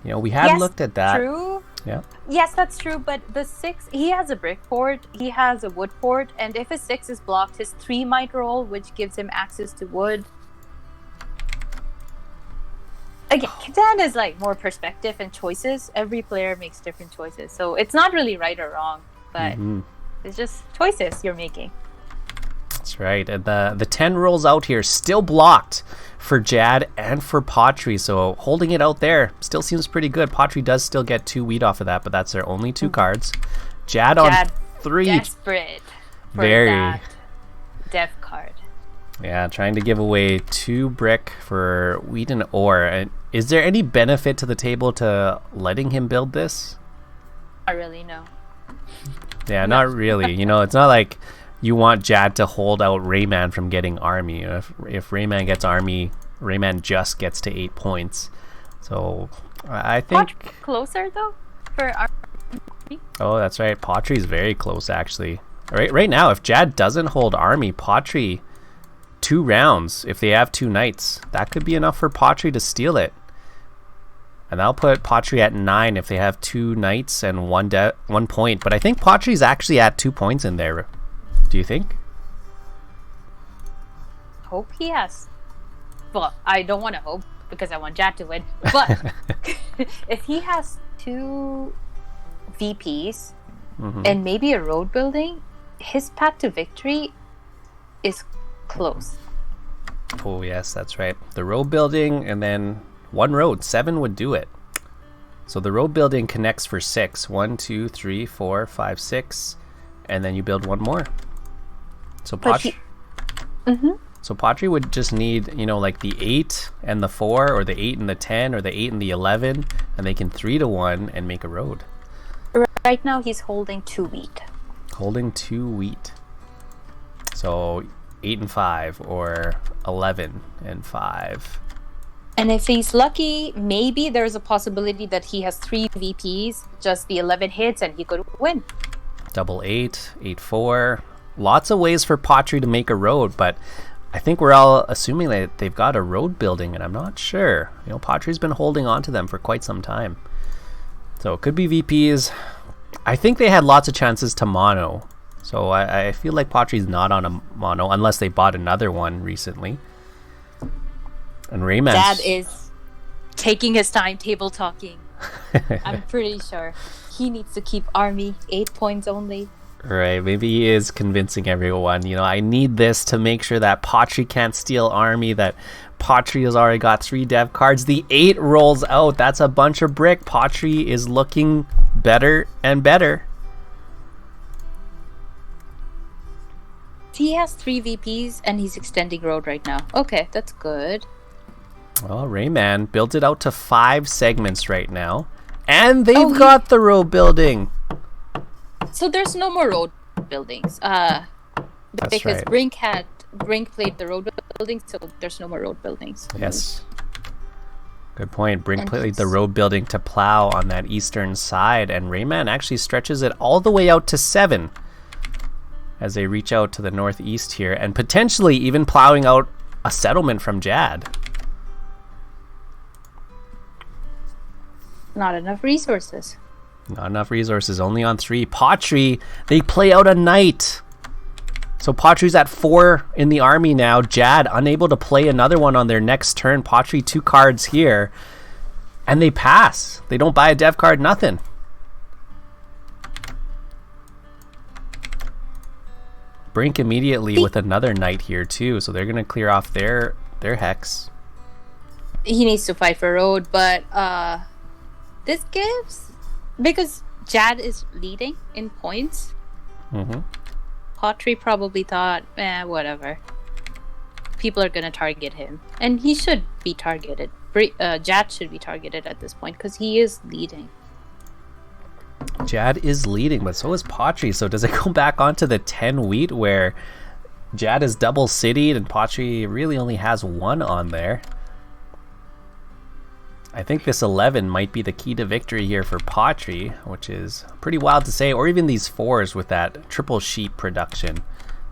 We had looked at that. True. Yeah. Yes, that's true, but the 6, he has a brick port, he has a wood port, and if his 6 is blocked, his 3 might roll, which gives him access to wood. Again, Catan is like more perspective and choices. Every player makes different choices, so it's not really right or wrong, but it's just choices you're making. That's right. And the 10 rolls out here, still blocked for Jad and for Potri, so holding it out there still seems pretty good. Potri does still get 2 wheat off of that, but that's their only 2 cards. Jad on 3. Desperate for that dev card. Yeah, trying to give away 2 brick for wheat and ore. And is there any benefit to the table to letting him build this? Not really, no. Yeah, not really. It's not like you want Jad to hold out Rayman from getting army. If Rayman gets army, Rayman just gets to 8 points. So I think... Potri closer, though, for army. Oh, that's right. Potri's very close, actually. Right now, if Jad doesn't hold army, Potri... 2 rounds, if they have 2 knights, that could be enough for Potri to steal it. And that'll put Potri at 9 if they have 2 knights and 1 point. But I think Potri's actually at 2 points in there. Do you think? Hope he has. Well, I don't want to hope because I want Jad to win. But if he has 2 VPs and maybe a road building, his path to victory is close. Oh yes, that's right. The road building and then 1 road. 7 would do it. So the road building connects for 6. 1, 2, 3, 4, 5, 6, and then you build 1 more. So Potri would just need, like the 8 and the 4, or the 8 and the 10, or the 8 and the 11, and they can 3-1 and make a road. Right now he's holding 2 wheat. Holding 2 wheat. So 8 and 5, or 11 and 5. And if he's lucky, maybe there's a possibility that he has 3 VPs, just the 11 hits, and he could win. Double 8, 8-4. Lots of ways for Potri to make a road, but I think we're all assuming that they've got a road building, and I'm not sure. Potri's been holding on to them for quite some time. So it could be VPs. I think they had lots of chances to mono. So I feel like Potri's not on a mono unless they bought another one recently. And Rayman's... Dad is taking his time table talking. I'm pretty sure he needs to keep army 8 points only. Right, maybe he is convincing everyone. I need this to make sure that Potri can't steal army, that Potri has already got 3 dev cards. The 8 rolls out. That's a bunch of brick. Potri is looking better and better. He has 3 VPs and he's extending road right now. Okay, that's good. Well, Rayman built it out to 5 segments right now. And they've got the road building. So there's no more road buildings. That's because right. Brink played the road buildings, so there's no more road buildings. Yes. Good point. Brink played the road building to Plow on that eastern side, and Rayman actually stretches it all the way out to 7 as they reach out to the northeast here, and potentially even plowing out a settlement from Jad. Not enough resources. Not enough resources, only on 3. Potri, they play out a knight. So Potri's at 4 in the army now. Jad unable to play another one on their next turn. Potri 2 cards here. And they pass. They don't buy a dev card, nothing. Brink immediately with another knight here too. So they're going to clear off their hex. He needs to fight for road, but this gives... Because Jad is leading in points. Mm-hmm. Potri probably thought, whatever. People are going to target him. And he should be targeted. Jad should be targeted at this point because he is leading. Jad is leading, but so is Potri. So does it go back onto the 10 wheat where Jad is double citied and Potri really only has 1 on there? I think this 11 might be the key to victory here for Potri, which is pretty wild to say, or even these 4s with that triple sheep production.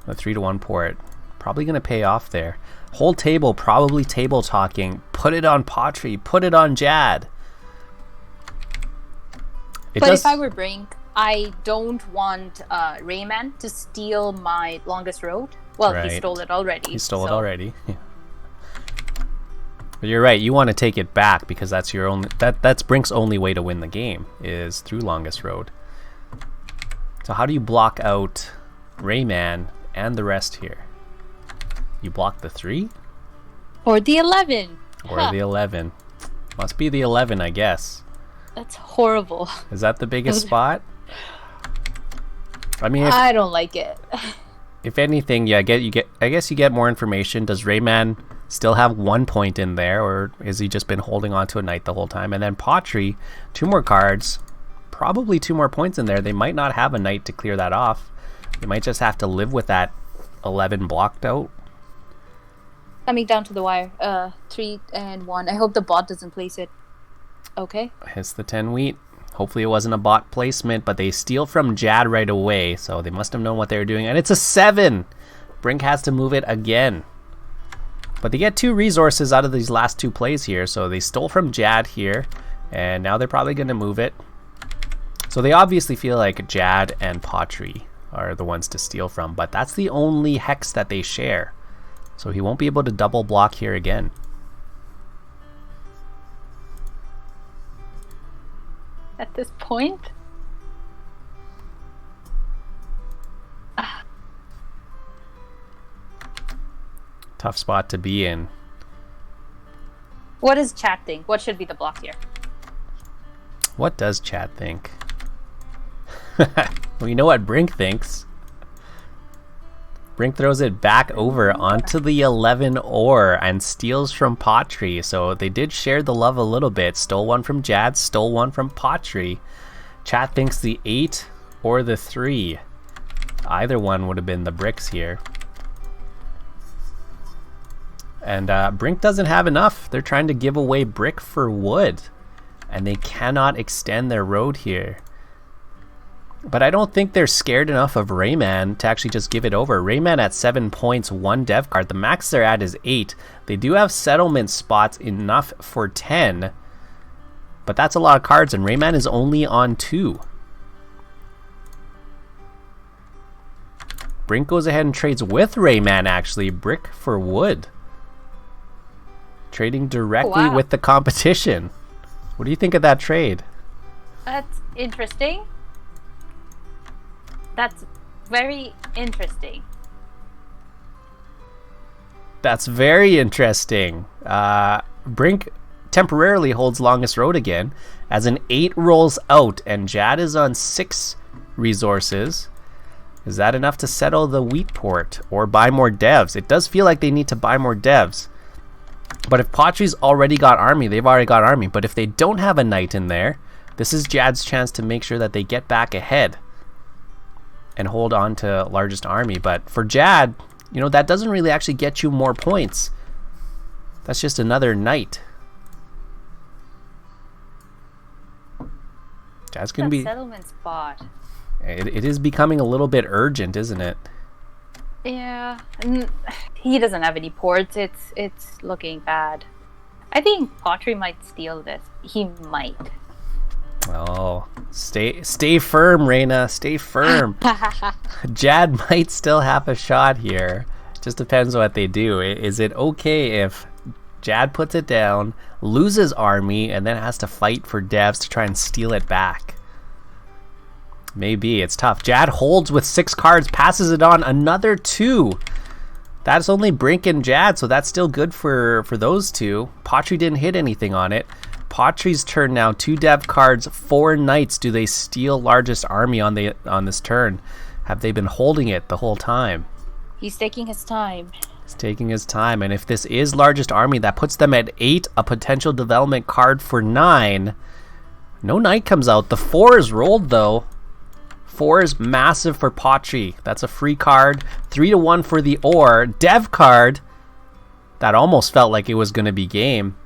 The 3-to-1 port. Probably going to pay off there. Whole table probably table talking. Put it on Potri. Put it on Jad. If I were Brink, I don't want Rayman to steal my longest road. Well, right. He stole it already. He stole it already. Yeah. But you're right, you want to take it back because that's your only that's Brink's only way to win the game is through longest road. So how do you block out Rayman and the rest here? You block the 3? Or the 11. Or the 11. Must be the 11, I guess. That's horrible. Is that the biggest spot? I mean, I don't like it. If anything, I guess you get more information. Does Rayman still have 1 point in there, or has he just been holding on to a knight the whole time? And then Potri, 2 more cards, probably 2 more points in there. They might not have a knight to clear that off. They might just have to live with that 11 blocked out. Coming down to the wire. 3 and 1. I hope the bot doesn't place it. Okay. Hits the 10 wheat. Hopefully it wasn't a bot placement, but they steal from Jad right away, so they must have known what they were doing. And it's a 7! Brink has to move it again. But they get 2 resources out of these last 2 plays here, so they stole from Jad here, and now they're probably going to move it. So they obviously feel like Jad and Potri are the ones to steal from, but that's the only hex that they share. So he won't be able to double block here again. At this point? Tough spot to be in. What does chat think? What should be the block here? What does chat think? Well, you know what Brink thinks. Brink throws it back over onto the 11 ore and steals from Potri. So they did share the love a little bit. Stole 1 from Jad, stole 1 from Potri. Chat thinks the 8 or the 3. Either one would have been the bricks here. And Brink doesn't have enough. They're trying to give away brick for wood. And they cannot extend their road here. But I don't think they're scared enough of Rayman to actually just give it over. Rayman at 7 points, 1 dev card. The max they're at is 8. They do have settlement spots enough for 10. But that's a lot of cards, and Rayman is only on 2. Brink goes ahead and trades with Rayman, actually. Brick for wood. Trading directly with the competition. What do you think of that trade? That's interesting. That's very interesting. That's very interesting. Brink temporarily holds longest road again as an 8 rolls out, and Jad is on 6 resources. Is that enough to settle the wheat port or buy more devs? It does feel like they need to buy more devs. But if Potry's already got army, they've already got army. But if they don't have a knight in there, this is Jad's chance to make sure that they get back ahead and hold on to largest army. But for Jad, you know, that doesn't really actually get you more points. That's just another knight. Jad's going to be... settlement spot. It is becoming a little bit urgent, isn't it? Yeah. He doesn't have any ports. It's looking bad. I think Potry might steal this. He might. Oh, stay firm, Raina. Stay firm. Jad might still have a shot here. Just depends on what they do. Is it okay if Jad puts it down, loses army, and then has to fight for devs to try and steal it back? Maybe. It's tough. Jad holds with 6 cards, passes it on, another 2. That's only Brink and Jad, so that's still good for those two. Potry didn't hit anything on it. Potry's turn now. 2 dev cards, 4 knights. Do they steal largest army on this turn? Have they been holding it the whole time? He's taking his time. He's taking his time, and if this is largest army, that puts them at 8, a potential development card for 9. No knight comes out. The 4 is rolled, though. 4 is massive for Potry. That's a free card. 3-1 for the ore. Dev card. That almost felt like it was going to be game.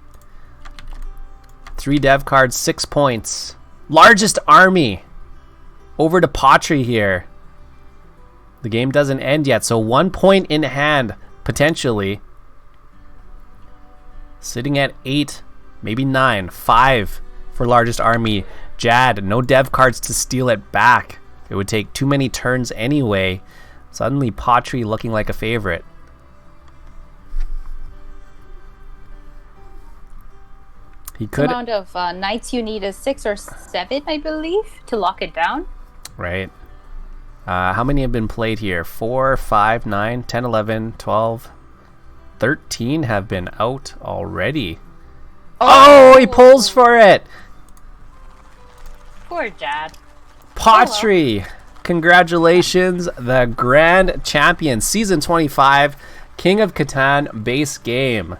3 dev cards, 6 points. Largest army. Over to Potry here. The game doesn't end yet, so 1 point in hand, potentially. Sitting at 8, maybe 9. 5 for largest army. Jad, no dev cards to steal it back. It would take too many turns anyway. Suddenly Potry looking like a favorite. He could... The amount of knights you need is 6 or 7, I believe, to lock it down. Right. How many have been played here? 4, 5, 9, 10, 11, 12, 13 have been out already. Oh, he pulls for it! Poor Jad. Potry, congratulations, the grand champion, season 25, King of Catan base game.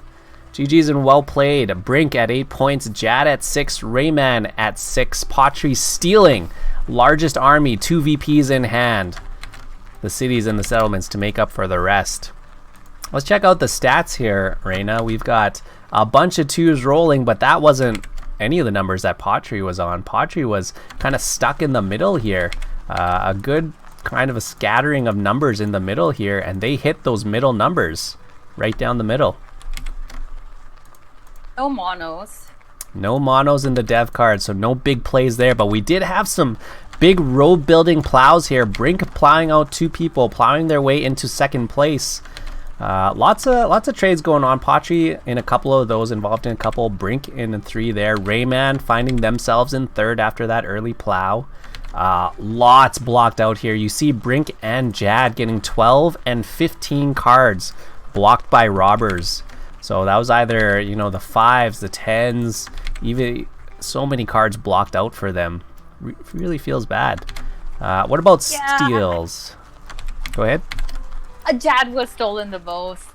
GG's and well played. Brink at 8 points, Jad at 6, Rayman at 6, Potry stealing largest army, 2 VPs in hand. The cities and the settlements to make up for the rest. Let's check out the stats here, Raina. We've got a bunch of 2s rolling, but that wasn't any of the numbers that Potry was on. Potry was kind of stuck in the middle here. A good kind of a scattering of numbers in the middle here, and they hit those middle numbers right down the middle. No monos. No monos in the dev card, so no big plays there, but we did have some big road building plows here. Brink plowing out 2 people, plowing their way into second place. Lots of trades going on. Potry in a couple of those, involved in a couple. Brink in 3 there. Rayman finding themselves in 3rd after that early plow. Lots blocked out here. You see Brink and Jad getting 12 and 15 cards blocked by robbers. So that was either, you know, the 5s, the 10s, even so many cards blocked out for them. Really feels bad. What about steals? Go ahead. Jad was stolen the most.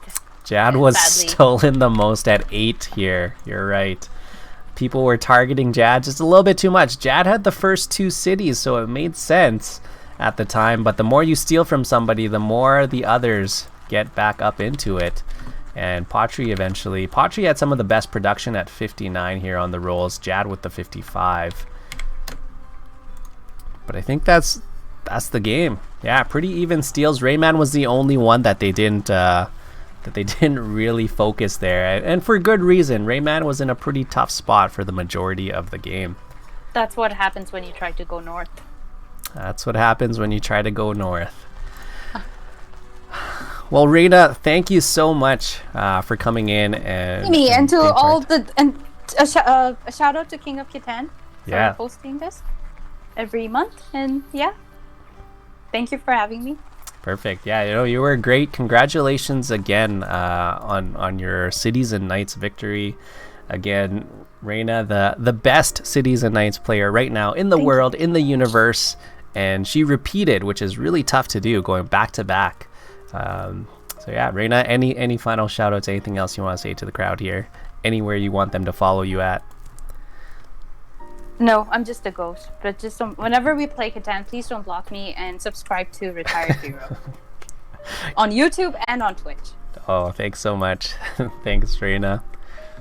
Jad was stolen the most at 8 here. You're right. People were targeting Jad just a little bit too much. Jad had the first 2 cities, so it made sense at the time. But the more you steal from somebody, the more the others get back up into it. And Potry eventually... Potry had some of the best production at 59 here on the rolls. Jad with the 55. But I think that's the game. Yeah, pretty even steals. Rayman was the only one that they didn't really focus there, and for good reason. Rayman was in a pretty tough spot for the majority of the game. That's what happens when you try to go north. That's what happens when you try to go north. Well, Raina, thank you so much for coming in and to all the a shout out to King of Catan for hosting this every month, and yeah. Thank you for having me. Perfect. Yeah, you were great. Congratulations again on your Cities and Knights victory. Again, Raina, the best Cities and Knights player right now in the world, in the universe, and she repeated, which is really tough to do, going back to back. So yeah, Raina, any final shout outs, anything else you want to say to the crowd here? Anywhere you want them to follow you at? No, I'm just a ghost. But just whenever we play Catan, please don't block me and subscribe to Retired Hero on YouTube and on Twitch. Oh, thanks so much. Thanks, Raina.